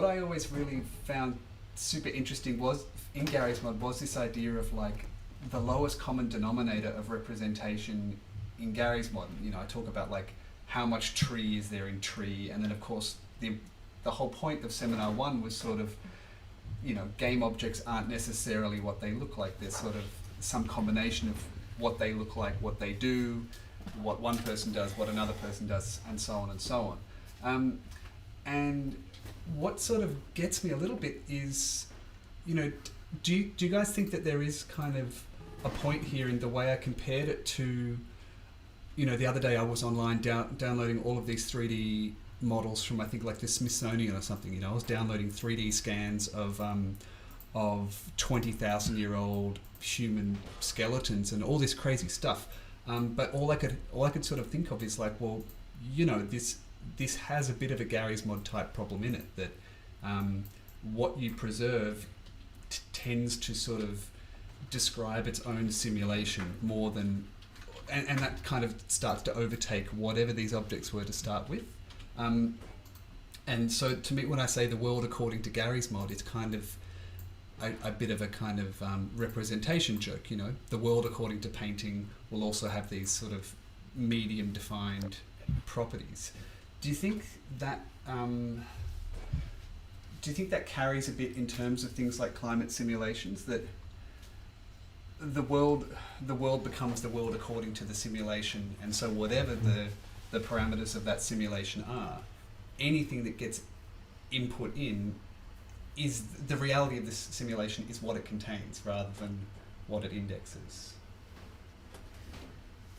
I always really found super interesting was in Garry's mod was this idea of like the lowest common denominator of representation in Garry's mod. You know, I talk about like how much tree is there in tree, and then of course the whole point of Seminar 1 was sort of, you know, game objects aren't necessarily what they look like. There's sort of some combination of what they look like, what they do, what one person does, what another person does, and so on and so on. And what sort of gets me a little bit is, you know, do you guys think that there is kind of a point here in the way I compared it to, you know, the other day I was online downloading all of these 3D models from, I think, like the Smithsonian or something. You know, I was downloading 3D scans of 20,000-year-old human skeletons and all this crazy stuff. But all I could sort of think of is like, well, you know, this has a bit of a Garry's mod type problem in it, that what you preserve tends to sort of describe its own simulation more than, and that kind of starts to overtake whatever these objects were to start with. And so to me, when I say the world according to Garry's mod, it's kind of a bit of a kind of representation joke. You know, the world according to painting will also have these sort of medium defined properties. Do you think that carries a bit in terms of things like climate simulations, that the world becomes the world according to the simulation, and so whatever the parameters of that simulation are, anything that gets input in is the reality of this simulation is what it contains rather than what it indexes?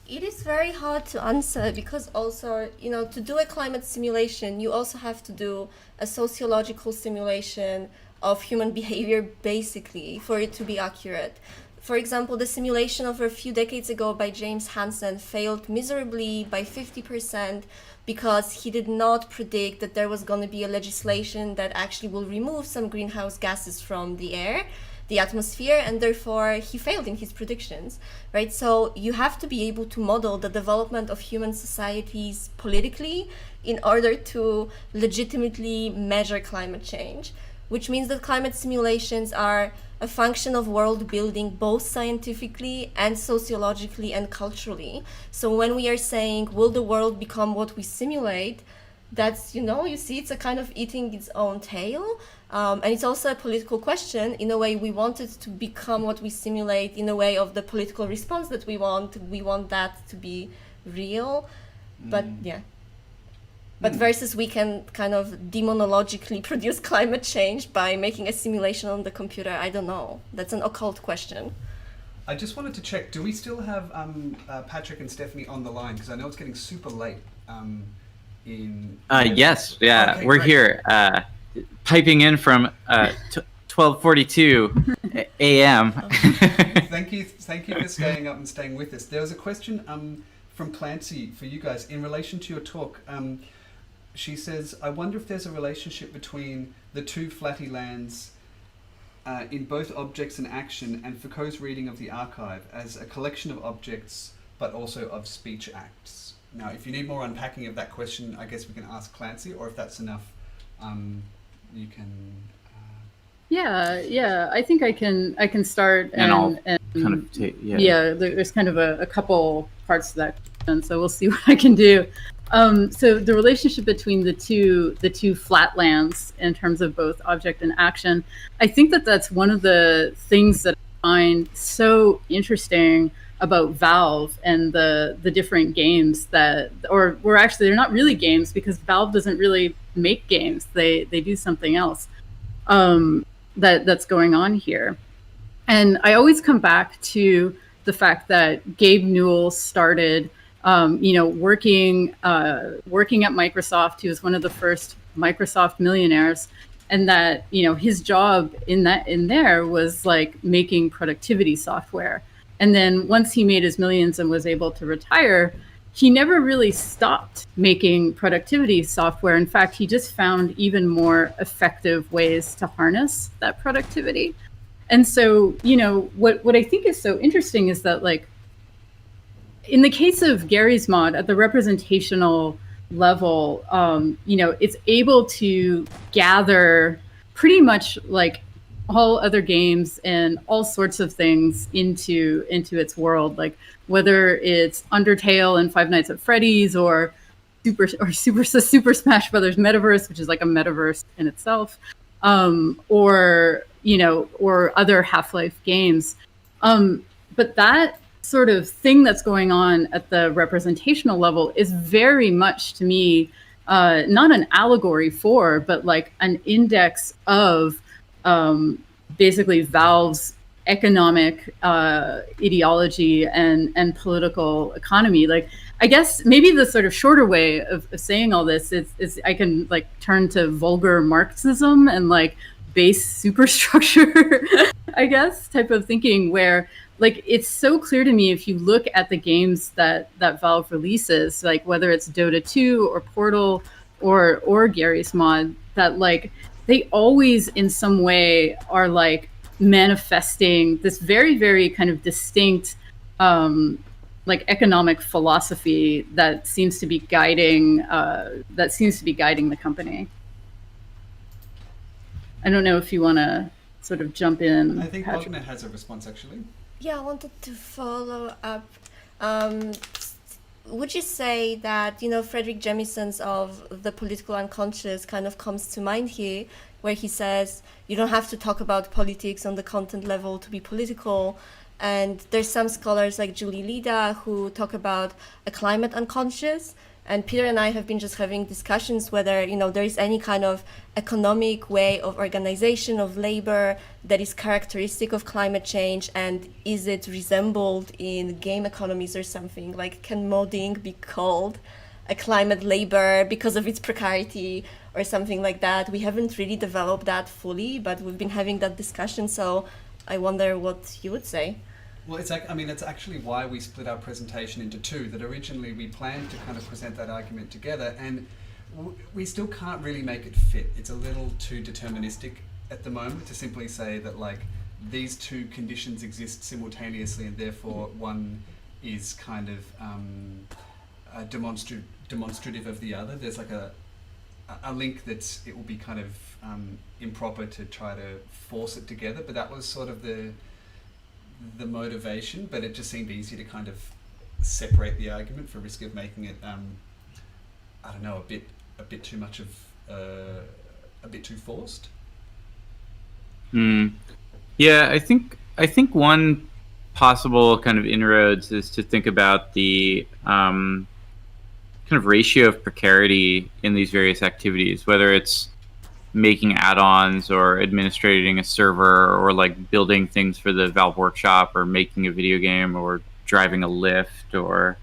It is very hard to answer because also, you know, to do a climate simulation, you also have to do a sociological simulation of human behavior, basically, for it to be accurate. For example, the simulation of a few decades ago by James Hansen failed miserably by 50% because he did not predict that there was going to be a legislation that actually will remove some greenhouse gases from the air, the atmosphere, and therefore he failed in his predictions, right? So you have to be able to model the development of human societies politically in order to legitimately measure climate change, which means that climate simulations are a function of world building, both scientifically and sociologically and culturally. So when we are saying, will the world become what we simulate, that's, you know, you see, it's a kind of eating its own tail. And it's also a political question. In a way, we want it to become what we simulate in a way of the political response that we want. We want that to be real. But yeah. But versus we can kind of demonologically produce climate change by making a simulation on the computer. I don't know. That's an occult question. I just wanted to check, do we still have Patrick and Stephanie on the line? Because I know it's getting super late. Yes, yeah, okay, we're great. Here, piping in from 12:42 a.m. Thank you for staying up and staying with us. There was a question from Clancy for you guys in relation to your talk. She says, I wonder if there's a relationship between the two Flatty lands in both objects and action, and Foucault's reading of the archive as a collection of objects, but also of speech acts. Now, if you need more unpacking of that question, I guess we can ask Clancy, or if that's enough, you can. Yeah. I think I can start and kind of take, there's kind of a couple parts to that question, so we'll see what I can do. So the relationship between the two flatlands in terms of both object and action, I think that's one of the things that I find so interesting about Valve and the different games they're not really games, because Valve doesn't really make games. They do something else that's going on here. And I always come back to the fact that Gabe Newell started working at Microsoft. He was one of the first Microsoft millionaires, and that, his job in there was like making productivity software. And then once he made his millions and was able to retire, he never really stopped making productivity software. In fact, he just found even more effective ways to harness that productivity. And so, you know, what I think is so interesting is that, like, in the case of Garry's mod, at the representational level, you know, it's able to gather pretty much like all other games and all sorts of things into its world, like whether it's Undertale and Five Nights at Freddy's or Super Smash Brothers Metaverse, which is like a metaverse in itself, or, you know, or other Half-Life games. But that sort of thing that's going on at the representational level is very much, to me, not an allegory for, but like an index of basically Valve's economic ideology and political economy. Like, I guess maybe the sort of shorter way of saying all this is I can like turn to vulgar Marxism and like base superstructure, I guess, type of thinking, where like it's so clear to me if you look at the games that Valve releases, like whether it's Dota 2 or Portal or Garry's mod, that like they always in some way are like manifesting this very, very kind of distinct like economic philosophy that seems to be guiding the company. I don't know if you want to sort of jump in. I think Bogna has a response, actually. Yeah, I wanted to follow up. Would you say that, you know, Frederick Jameson's of the political unconscious kind of comes to mind here, where he says you don't have to talk about politics on the content level to be political? And there's some scholars like Julie Lida who talk about a climate unconscious. And Peter and I have been just having discussions whether, you know, there is any kind of economic way of organization of labor that is characteristic of climate change, and is it resembled in game economies or something? Like, can modding be called a climate labor because of its precarity or something like that? We haven't really developed that fully, but we've been having that discussion, so I wonder what you would say. Well, it's actually why we split our presentation into two, that originally we planned to kind of present that argument together, and we still can't really make it fit. It's a little too deterministic at the moment to simply say that like these two conditions exist simultaneously and therefore one is kind of demonstrative of the other. There's like a link it will be kind of improper to try to force it together, but that was sort of the motivation, but it just seemed easy to kind of separate the argument for risk of making it I don't know, a bit too much of a bit too forced. Yeah, I think one possible kind of inroads is to think about the kind of ratio of precarity in these various activities, whether it's making add-ons or administrating a server or like building things for the Valve Workshop or making a video game or driving a Lyft or,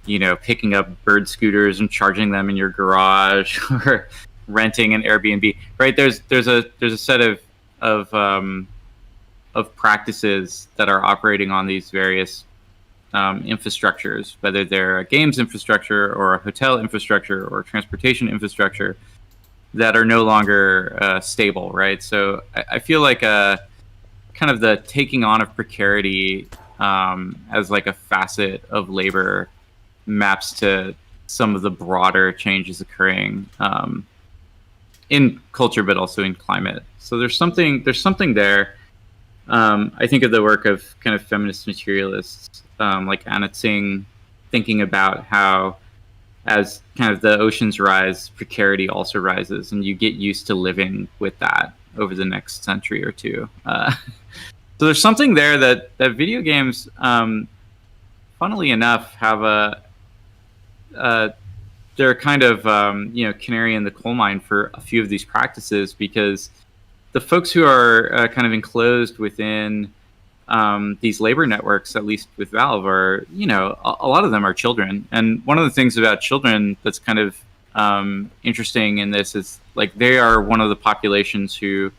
you know, picking up bird scooters and charging them in your garage or renting an Airbnb, right? There's a set of practices that are operating on these various infrastructures, whether they're a games infrastructure or a hotel infrastructure or transportation infrastructure, that are no longer stable, right? So I feel like kind of the taking on of precarity as like a facet of labor maps to some of the broader changes occurring in culture, but also in climate. So there's something there. I think of the work of kind of feminist materialists like Anna Tsing, thinking about how as kind of the oceans rise, precarity also rises, and you get used to living with that over the next century or two. So there's something there that video games, funnily enough, have they're kind of canary in the coal mine for a few of these practices, because the folks who are kind of enclosed within these labor networks, at least with Valve, are, you know, a lot of them are children. And one of the things about children that's kind of interesting in this is like they are one of the populations who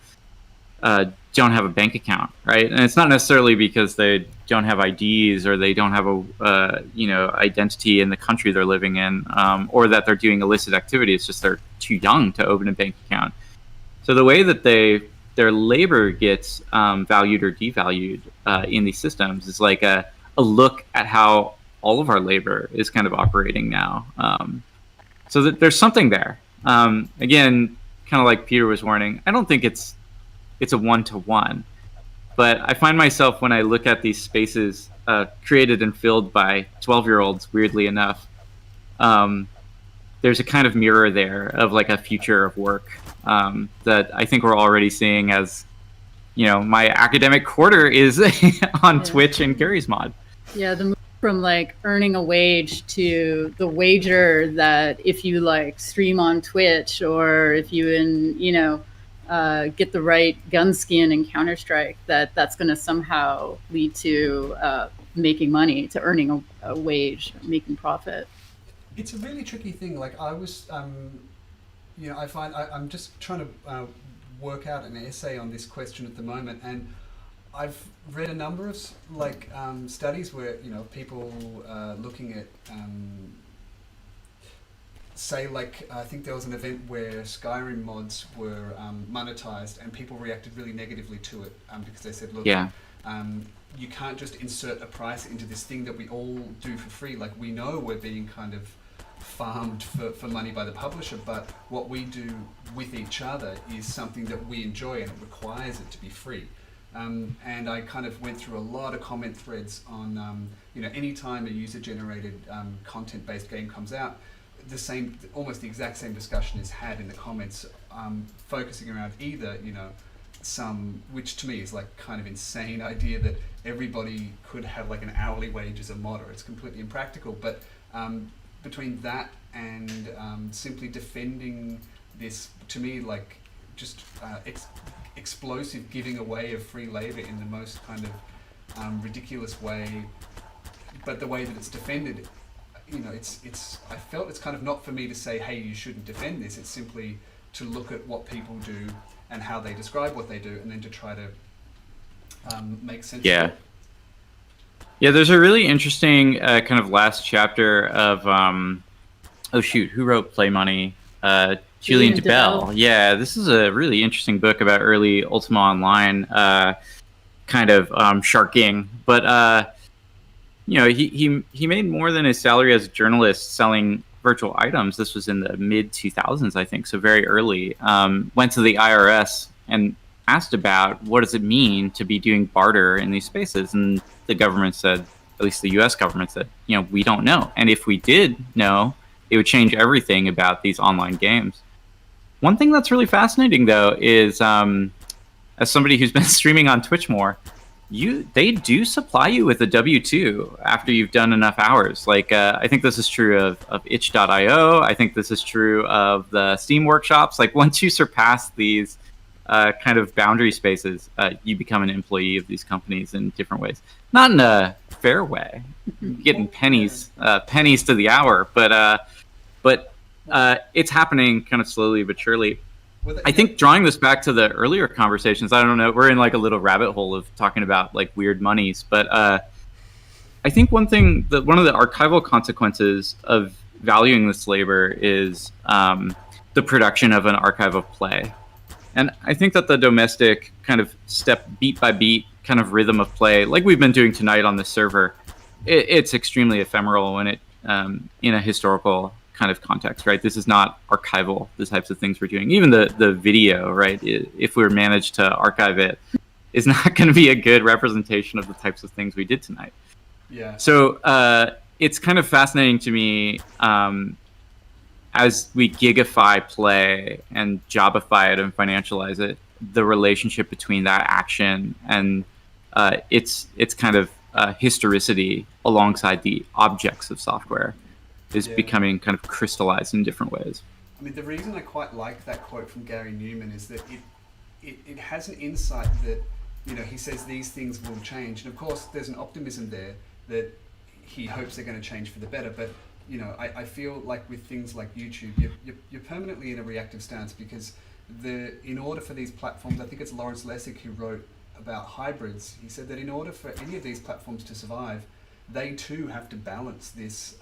don't have a bank account, right? And it's not necessarily because they don't have IDs or they don't have a identity in the country they're living in, or that they're doing illicit activity. It's just they're too young to open a bank account. So the way that they their labor gets valued or devalued in these systems is like a look at how all of our labor is kind of operating now. So that there's something there. Again, kind of like Peter was warning, I don't think it's a one-to-one, but I find myself when I look at these spaces created and filled by 12-year-olds, weirdly enough, there's a kind of mirror there of like a future of work that I think we're already seeing as, my academic quarter is on Twitch and Garry's Mod. Yeah, the move from like earning a wage to the wager that if you like stream on Twitch or if you get the right gun skin in Counter-Strike, that's going to somehow lead to making money, to earning a wage, making profit. It's a really tricky thing. Like I was, I find I'm just trying to work out an essay on this question at the moment, and I've read a number of studies where people looking at say I think there was an event where Skyrim mods were monetized and people reacted really negatively to it because they said, look, you can't just insert a price into this thing that we all do for free. Like we know we're being kind of farmed for money by the publisher, but what we do with each other is something that we enjoy and it requires it to be free. And I kind of went through a lot of comment threads on, anytime a user-generated content-based game comes out, almost the exact same discussion is had in the comments, focusing around either, which to me is like kind of insane idea that everybody could have like an hourly wage as a modder. It's completely impractical, but between that and simply defending this, to me, like just explosive giving away of free labor in the most kind of ridiculous way, but the way that it's defended, I felt it's kind of not for me to say, hey, you shouldn't defend this. It's simply to look at what people do and how they describe what they do, and then to try to make sense of it. Yeah, there's a really interesting kind of last chapter of, who wrote Play Money? Julian DeBell. Yeah, this is a really interesting book about early Ultima Online kind of sharking. But, he made more than his salary as a journalist selling virtual items. This was in the mid-2000s, I think, so very early. Went to the IRS and asked about what does it mean to be doing barter in these spaces. And the government said, at least the US government said, we don't know. And if we did know, it would change everything about these online games. One thing that's really fascinating, though, is as somebody who's been streaming on Twitch more, they do supply you with a W-2 after you've done enough hours. Like, I think this is true of itch.io. I think this is true of the Steam workshops. Like, once you surpass these kind of boundary spaces, you become an employee of these companies in different ways. Not in a fair way, getting pennies to the hour, but it's happening kind of slowly but surely. I think drawing this back to the earlier conversations, I don't know, we're in like a little rabbit hole of talking about like weird monies, but I think one of the archival consequences of valuing this labor is the production of an archive of play. And I think that the domestic kind of step beat by beat kind of rhythm of play, like we've been doing tonight on this server, it's extremely ephemeral when it in a historical kind of context, right? This is not archival, the types of things we're doing. Even the video, right? If we're managed to archive it, is not going to be a good representation of the types of things we did tonight. Yeah. So it's kind of fascinating to me as we gigify play and jobify it and financialize it, the relationship between that action and its kind of historicity alongside the objects of software is becoming kind of crystallized in different ways. I mean, the reason I quite like that quote from Garry Newman is that it has an insight that, he says these things will change. And of course, there's an optimism there that he hopes they're going to change for the better. But, I feel like with things like YouTube, you're permanently in a reactive stance because in order for these platforms, I think it's Lawrence Lessig who wrote about hybrids. He said that in order for any of these platforms to survive, they too have to balance this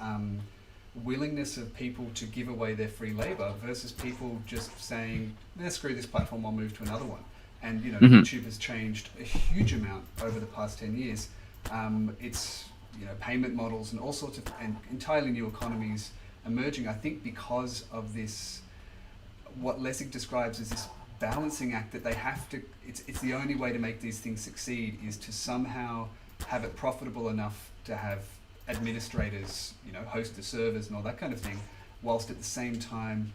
willingness of people to give away their free labor versus people just saying, screw this platform, I'll move to another one. And YouTube has changed a huge amount over the past 10 years. It's payment models and all sorts of and entirely new economies emerging. I think because of this, what Lessig describes as this balancing act that they have to. It's the only way to make these things succeed is to somehow have it profitable enough to have administrators, host the servers and all that kind of thing, whilst at the same time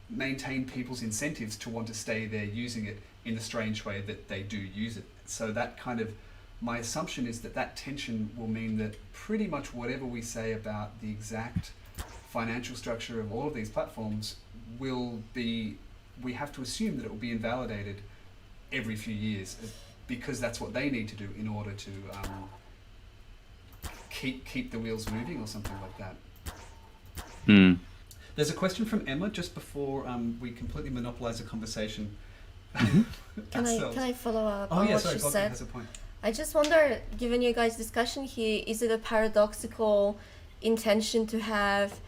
maintain people's incentives to want to stay there using it in the strange way that they do use it. So that kind of, my assumption is that tension will mean that pretty much whatever we say about the exact financial structure of all of these platforms will be, we have to assume that it will be invalidated every few years, because that's what they need to do in order to keep the wheels moving or something like that. There's a question from Emma just before we completely monopolize the conversation. Can I follow up on what she Bogna said? has a point. I just wonder, given you guys' discussion here, is it a paradoxical intention to have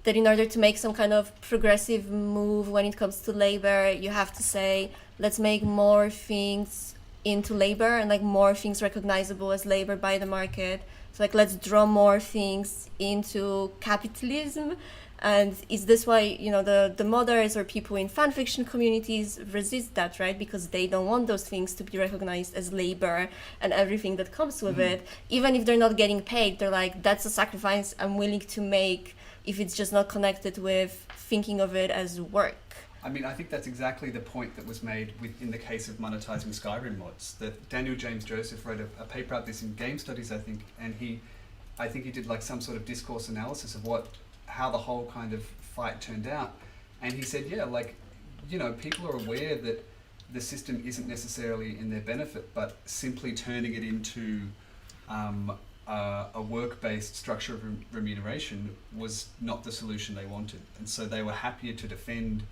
that in order to make some kind of progressive move when it comes to labor, you have to say, let's make more things into labor and more things recognizable as labor by the market. So let's draw more things into capitalism. And is this why, the modders or people in fan fiction communities resist that, right? Because they don't want those things to be recognized as labor and everything that comes with it. Even if they're not getting paid, they're like, that's a sacrifice I'm willing to make if it's just not connected with thinking of it as work. I mean, I think that's exactly the point that was made in the case of monetizing Skyrim mods. That Daniel James Joseph wrote a paper about this in Game Studies, I think, and I think he did some sort of discourse analysis of how the whole kind of fight turned out. And he said, people are aware that the system isn't necessarily in their benefit, but simply turning it into a work-based structure of remuneration was not the solution they wanted. And so they were happier to defend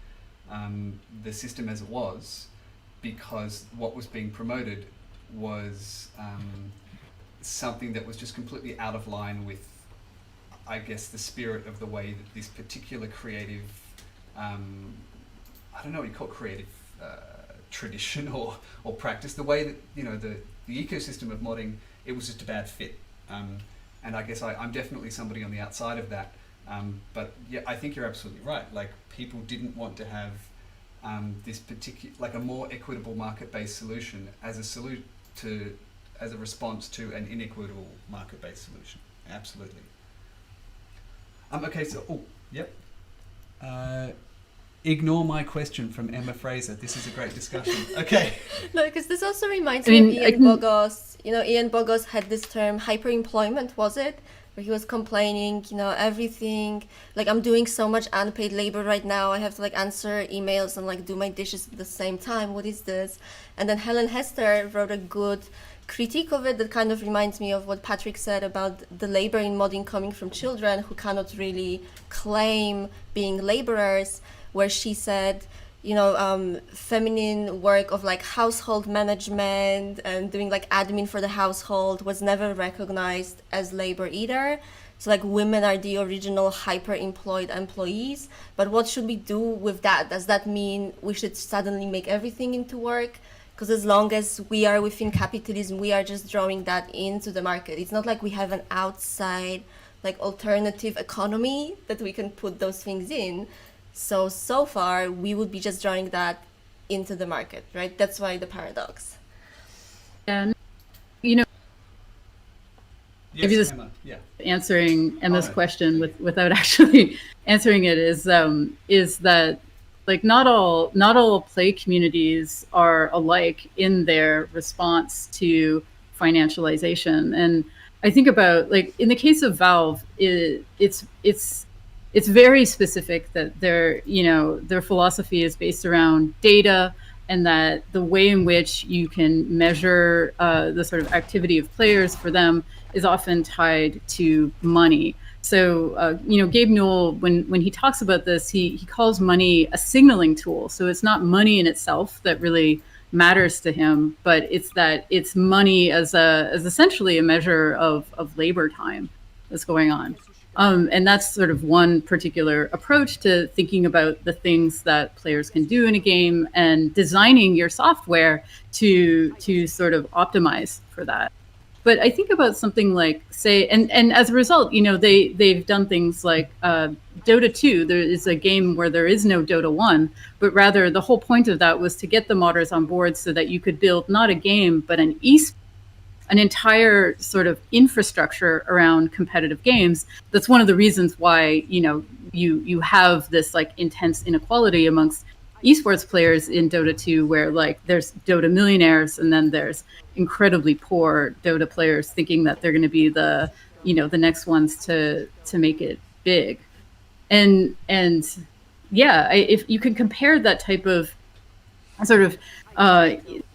the system as it was, because what was being promoted was something that was just completely out of line with, I guess, the spirit of the way that this particular creative, I don't know what you call it, creative tradition or practice, the way that, the ecosystem of modding, it was just a bad fit. And I guess I'm definitely somebody on the outside of that. But yeah, I think you're absolutely right. People didn't want to have this particular, a more equitable market-based solution as a response to an inequitable market-based solution. Absolutely. Okay, so, ignore my question from Emma Fraser. This is a great discussion. Okay. No, because this also reminds me of Ian Bogos. Ian Bogos had this term, hyperemployment, was it? Where he was complaining, everything, I'm doing so much unpaid labor right now. I have to answer emails and do my dishes at the same time. What is this? And then Helen Hester wrote a good critique of it that kind of reminds me of what Patrick said about the labor in modding coming from children who cannot really claim being laborers, where she said, feminine work of household management and doing admin for the household was never recognized as labor either. So women are the original hyper-employed employees. But what should we do with that? Does that mean we should suddenly make everything into work? Because as long as we are within capitalism, we are just drawing that into the market. It's not like we have an outside, alternative economy that we can put those things in. So far, we would be just drawing that into the market, right? That's why the paradox. And, yes, maybe this Emma. Yeah. Answering Emma's question without actually answering it is that not all play communities are alike in their response to financialization. And I think about in the case of Valve, it's very specific that their philosophy is based around data, and that the way in which you can measure the sort of activity of players for them is often tied to money. So, Gabe Newell, when he talks about this, he calls money a signaling tool. So it's not money in itself that really matters to him, but it's money as essentially a measure of labor time that's going on. And that's sort of one particular approach to thinking about the things that players can do in a game and designing your software to sort of optimize for that. But I think about something like, say, and as a result, they've done things like Dota 2. There is a game where there is no Dota 1, but rather the whole point of that was to get the modders on board so that you could build not a game, but an entire sort of infrastructure around competitive games. That's one of the reasons why, you have this like intense inequality amongst esports players in Dota 2, where like there's Dota millionaires and then there's incredibly poor Dota players thinking that they're going to be the next ones to make it big. And if you can compare that type of sort of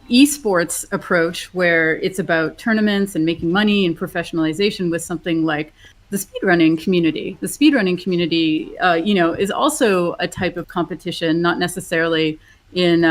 esports approach where it's about tournaments and making money and professionalization with something like the speedrunning community. The speedrunning community, is also a type of competition, not necessarily in,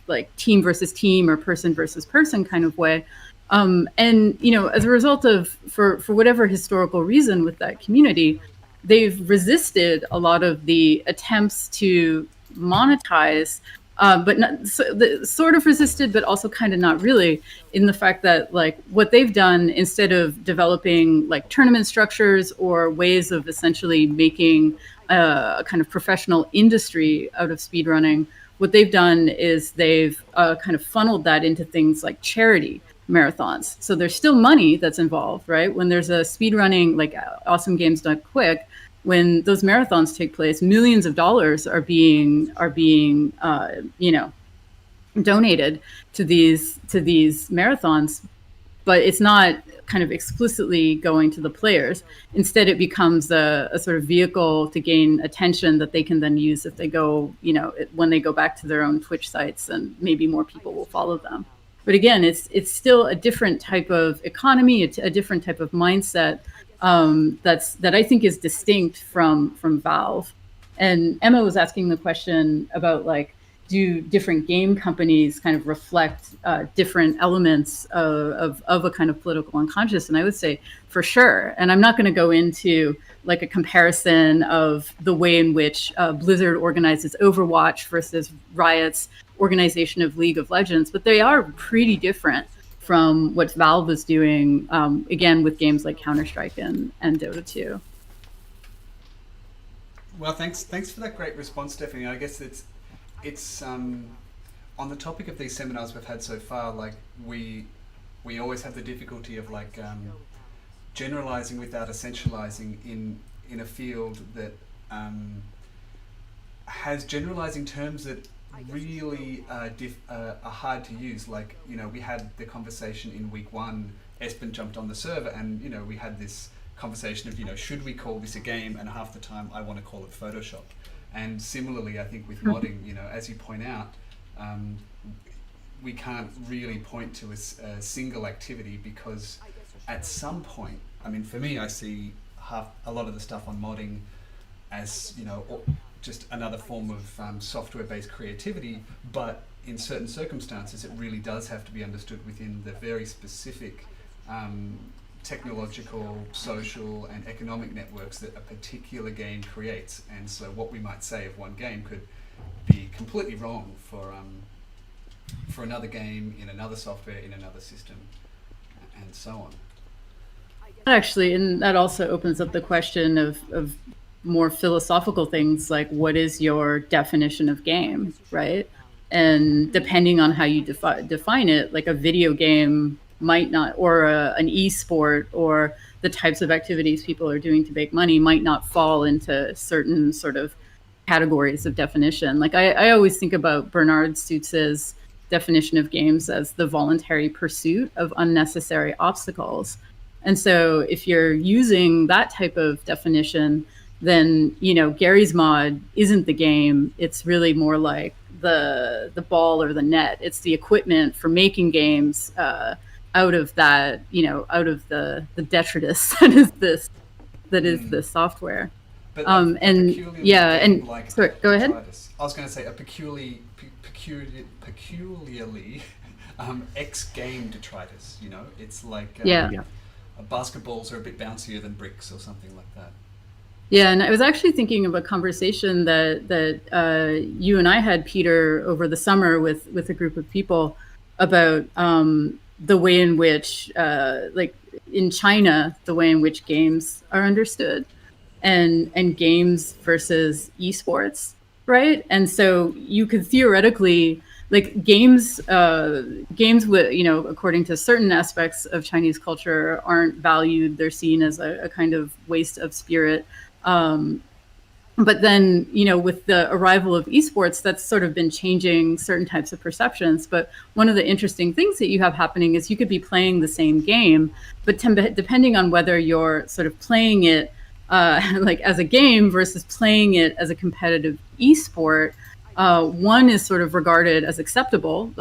like team versus team or person versus person kind of way. And, as a result of, for whatever historical reason with that community, they've resisted a lot of the attempts to monetize, but not sort of resisted, but also kind of not really, in the fact that like what they've done, instead of developing like tournament structures or ways of essentially making a kind of professional industry out of speedrunning, what they've done is they've kind of funneled that into things like charity marathons. So there's still money that's involved, right? When there's a speedrunning, like Awesome Games Done Quick, when those marathons take place, millions of dollars are being donated to these marathons, but it's not kind of explicitly going to the players. Instead, it becomes a sort of vehicle to gain attention that they can then use if they go, when they go back to their own Twitch sites, and maybe more people will follow them. But again, it's still a different type of economy, a different type of mindset that I think is distinct from Valve. And Emma was asking the question about like, do different game companies kind of reflect different elements of a kind of political unconscious? And I would say for sure. And I'm not going to go into like a comparison of the way in which Blizzard organizes Overwatch versus Riot's organization of League of Legends, but they are pretty different from what Valve is doing, again, with games like Counter-Strike and Dota 2. Well, thanks for that great response, Stephanie. I guess it's on the topic of these seminars we've had so far, like we always have the difficulty of like generalizing without essentializing in a field that has generalizing terms that really are hard to use. Like, we had the conversation in week one, Espen jumped on the server and, we had this conversation of, should we call this a game? And half the time I want to call it Photoshop. And similarly, I think with modding, as you point out, we can't really point to a single activity, because at some point, I mean, for me, I see a lot of the stuff on modding as, just another form of software-based creativity, but in certain circumstances, it really does have to be understood within the very specific technological, social, and economic networks that a particular game creates. And so what we might say of one game could be completely wrong for another game, in another software, in another system, and so on. Actually, and that also opens up the question of more philosophical things, like what is your definition of game, right? And depending on how you define it, like a video game might not, or an e-sport, or the types of activities people are doing to make money might not fall into certain sort of categories of definition. Like I always think about Bernard Suitz's definition of games as the voluntary pursuit of unnecessary obstacles. And so if you're using that type of definition, then, Garry's mod isn't the game. It's really more like the ball or the net. It's the equipment for making games out of that, out of the detritus that is this software. But sorry, go ahead. I was going to say a peculiarly X game detritus. It's like a basketballs are a bit bouncier than bricks or something like that. Yeah, and I was actually thinking of a conversation that you and I had, Peter, over the summer with a group of people about the way in which, like in China, the way in which games are understood, and games versus esports, right? And so you could theoretically, like games with, you know, according to certain aspects of Chinese culture, aren't valued. They're seen as a kind of waste of spirit. But then, you know, with the arrival of esports, that's sort of been changing certain types of perceptions. But one of the interesting things that you have happening is you could be playing the same game, but depending on whether you're sort of playing it like as a game versus playing it as a competitive esport, one is sort of regarded as acceptable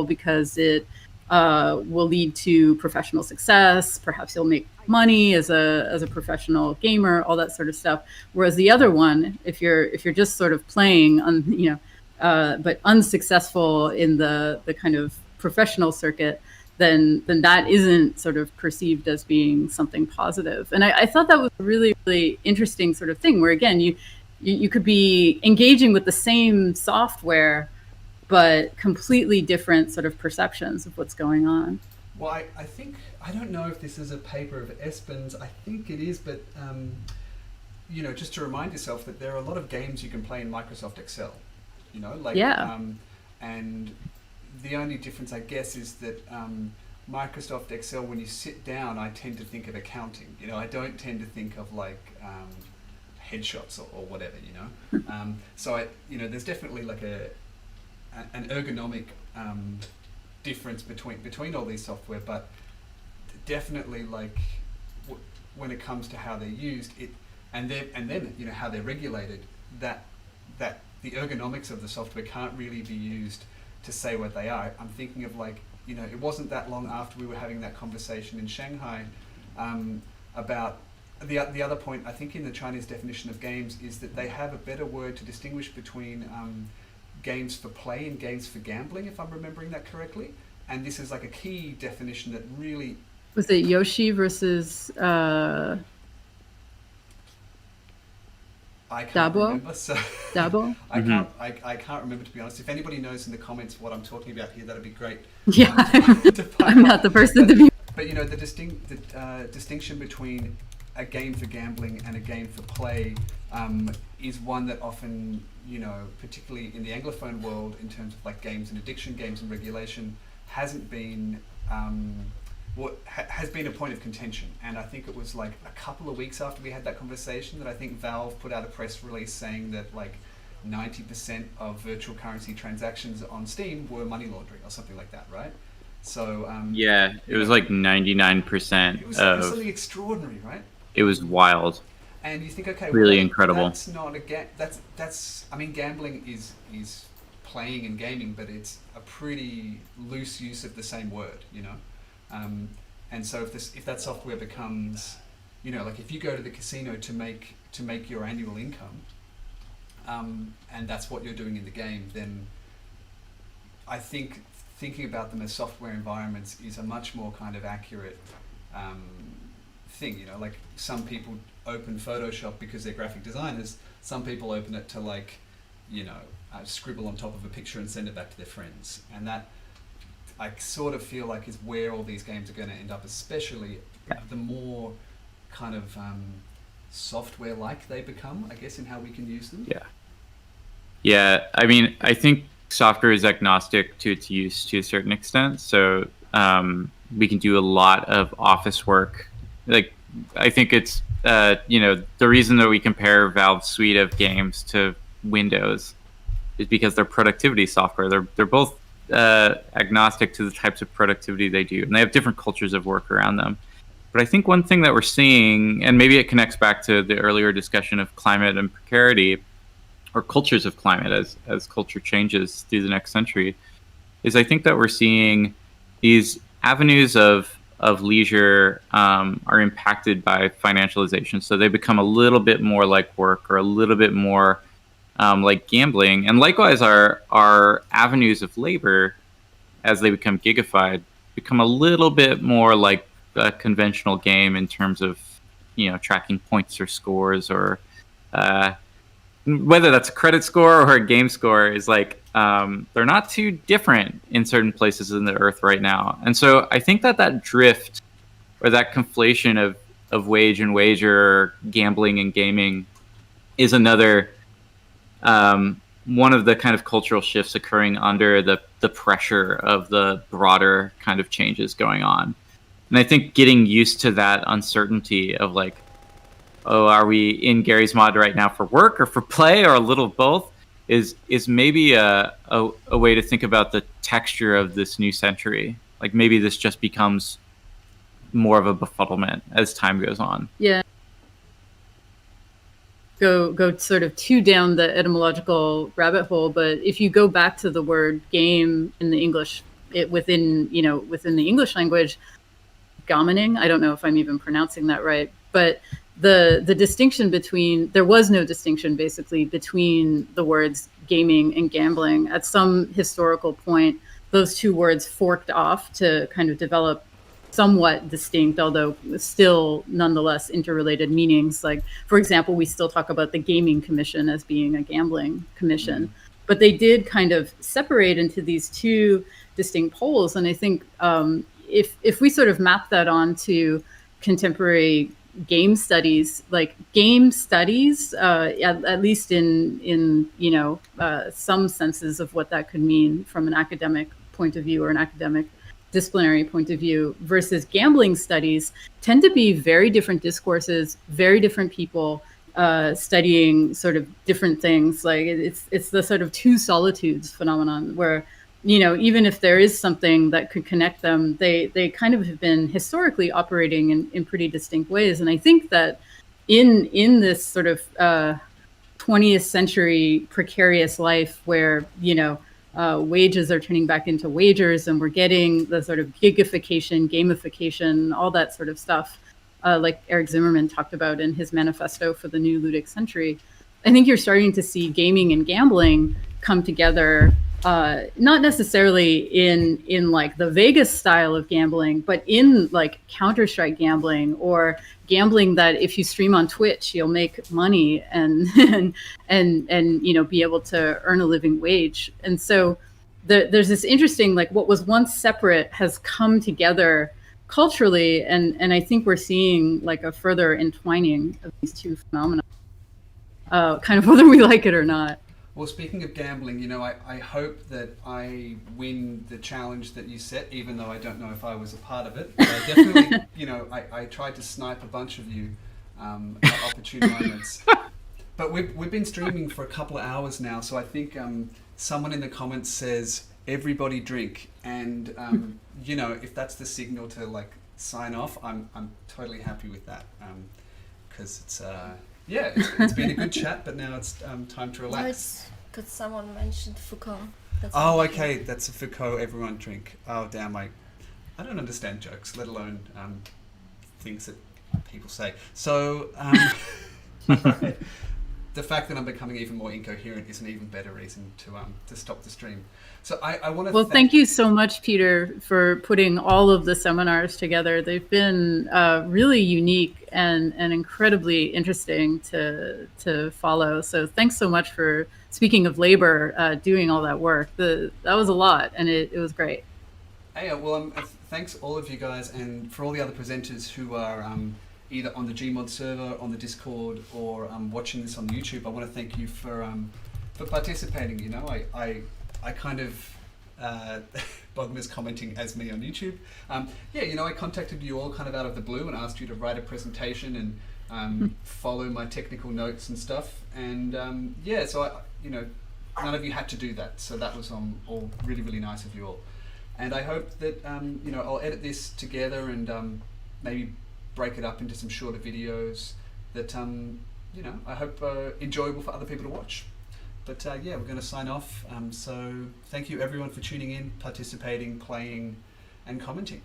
because it will lead to professional success. Perhaps you'll make money as a professional gamer, all that sort of stuff. Whereas the other one, if you're just sort of playing on, you know, but unsuccessful in the kind of professional circuit, then that isn't sort of perceived as being something positive. And I thought that was a really, really interesting sort of thing where, again, you could be engaging with the same software, but completely different sort of perceptions of what's going on. Well, I think, I don't know if this is a paper of Espen's, I think it is, but you know, just to remind yourself that there are a lot of games you can play in Microsoft Excel, you know, like, yeah. And the only difference, I guess, is that Microsoft Excel, when you sit down, I tend to think of accounting, you know, I don't tend to think of like headshots or whatever, you know. So you know, there's definitely like an ergonomic difference between all these software, but definitely like when it comes to how they're used, and then you know how they're regulated, that the ergonomics of the software can't really be used to say what they are. I'm thinking of, like, you know, it wasn't that long after we were having that conversation in Shanghai about the other point, I think, in the Chinese definition of games is that they have a better word to distinguish between games for play and games for gambling, if I'm remembering that correctly. And this is like a key definition that really... Was it Yoshi versus I can't Dabo? remember, so Dabo? I can't remember, to be honest. If anybody knows in the comments what I'm talking about here, that'd be great. Yeah, I'm not the person to be. But you know, the distinction between a game for gambling and a game for play is one that often, you know, particularly in the Anglophone world, in terms of like games and addiction, games and regulation, hasn't been has been a point of contention. And I think it was like a couple of weeks after we had that conversation that I think Valve put out a press release saying that like 90% of virtual currency transactions on Steam were money laundering or something like that, right? So yeah, it was like 99%. It was something extraordinary, right? It was wild. And you think, okay, really well, incredible. That's not a that's. I mean, gambling is playing and gaming, but it's a pretty loose use of the same word, you know. And so if that software becomes, you know, like if you go to the casino to make your annual income, and that's what you're doing in the game, then I think thinking about them as software environments is a much more kind of accurate thing. You know, like some people open Photoshop because they're graphic designers. Some people open it to, like, you know, scribble on top of a picture and send it back to their friends. And that, I sort of feel like, is where all these games are going to end up, especially the more kind of software-like they become, I guess, in how we can use them. Yeah, I mean, I think software is agnostic to its use to a certain extent. So we can do a lot of office work. Like, I think it's, you know, the reason that we compare Valve's suite of games to Windows is because they're productivity software. They're both agnostic to the types of productivity they do, and they have different cultures of work around them. But I think one thing that we're seeing, and maybe it connects back to the earlier discussion of climate and precarity, or cultures of climate as culture changes through the next century, is I think that we're seeing these avenues of leisure are impacted by financialization. So they become a little bit more like work, or a little bit more like gambling. And likewise, our avenues of labor, as they become gigified, become a little bit more like a conventional game in terms of, tracking points or scores, or whether that's a credit score or a game score, is like they're not too different in certain places in the Earth right now. And so I think that drift, or that conflation of wage and wager, gambling and gaming, is another one of the kind of cultural shifts occurring under the pressure of the broader kind of changes going on. And I think getting used to that uncertainty of like, oh, are we in Garry's Mod right now for work or for play or a little of both, is maybe a way to think about the texture of this new century. Like maybe this just becomes more of a befuddlement as time goes on. Yeah. Go sort of too down the etymological rabbit hole, but if you go back to the word game in the English, within the English language, gamening, I don't know if I'm even pronouncing that right, but the distinction there was no distinction basically between the words gaming and gambling. At some historical point, those two words forked off to kind of develop somewhat distinct, although still nonetheless interrelated meanings. Like, for example, we still talk about the Gaming Commission as being a gambling commission, but they did kind of separate into these two distinct poles. And I think if we sort of map that onto contemporary game studies, like game studies, at least in some senses of what that could mean from an academic point of view or an academic disciplinary point of view, versus gambling studies, tend to be very different discourses, very different people studying sort of different things. Like it's the sort of two solitudes phenomenon where, even if there is something that could connect them, they kind of have been historically operating in pretty distinct ways. And I think that in this sort of 20th century precarious life where, wages are turning back into wagers, and we're getting the sort of gigification, gamification, all that sort of stuff, like Eric Zimmerman talked about in his manifesto for the new ludic century. I think you're starting to see gaming and gambling come together, not necessarily in like the Vegas style of gambling, but in like Counter-Strike gambling, or gambling that if you stream on Twitch, you'll make money and be able to earn a living wage. And so there's this interesting, like what was once separate has come together culturally, and I think we're seeing like a further entwining of these two phenomena, kind of whether we like it or not. Well, speaking of gambling, I hope that I win the challenge that you set, even though I don't know if I was a part of it. But I definitely, I tried to snipe a bunch of you at opportune moments. But we've been streaming for a couple of hours now, so I think someone in the comments says, everybody drink. And, if that's the signal to like sign off, I'm totally happy with that. Because it's been a good chat, but now it's time to relax. No, it's because someone mentioned Foucault. Okay, that's a Foucault, everyone drink. Oh, damn, I don't understand jokes, let alone things that people say. So, the fact that I'm becoming even more incoherent is an even better reason to stop the stream. So I want to. Well, thank you so much, Peter, for putting all of the seminars together. They've been really unique and incredibly interesting to follow. So thanks so much for, speaking of labor, doing all that work. That was a lot, and it was great. Hey, well, thanks all of you guys, and for all the other presenters who are either on the Gmod server, on the Discord, or watching this on YouTube. I want to thank you for participating. I kind of Bogna's commenting as me on YouTube. I contacted you all kind of out of the blue and asked you to write a presentation and follow my technical notes and stuff. And so none of you had to do that. So that was all really, really nice of you all. And I hope that I'll edit this together and maybe break it up into some shorter videos that I hope are enjoyable for other people to watch. But we're going to sign off. So thank you everyone for tuning in, participating, playing, and commenting.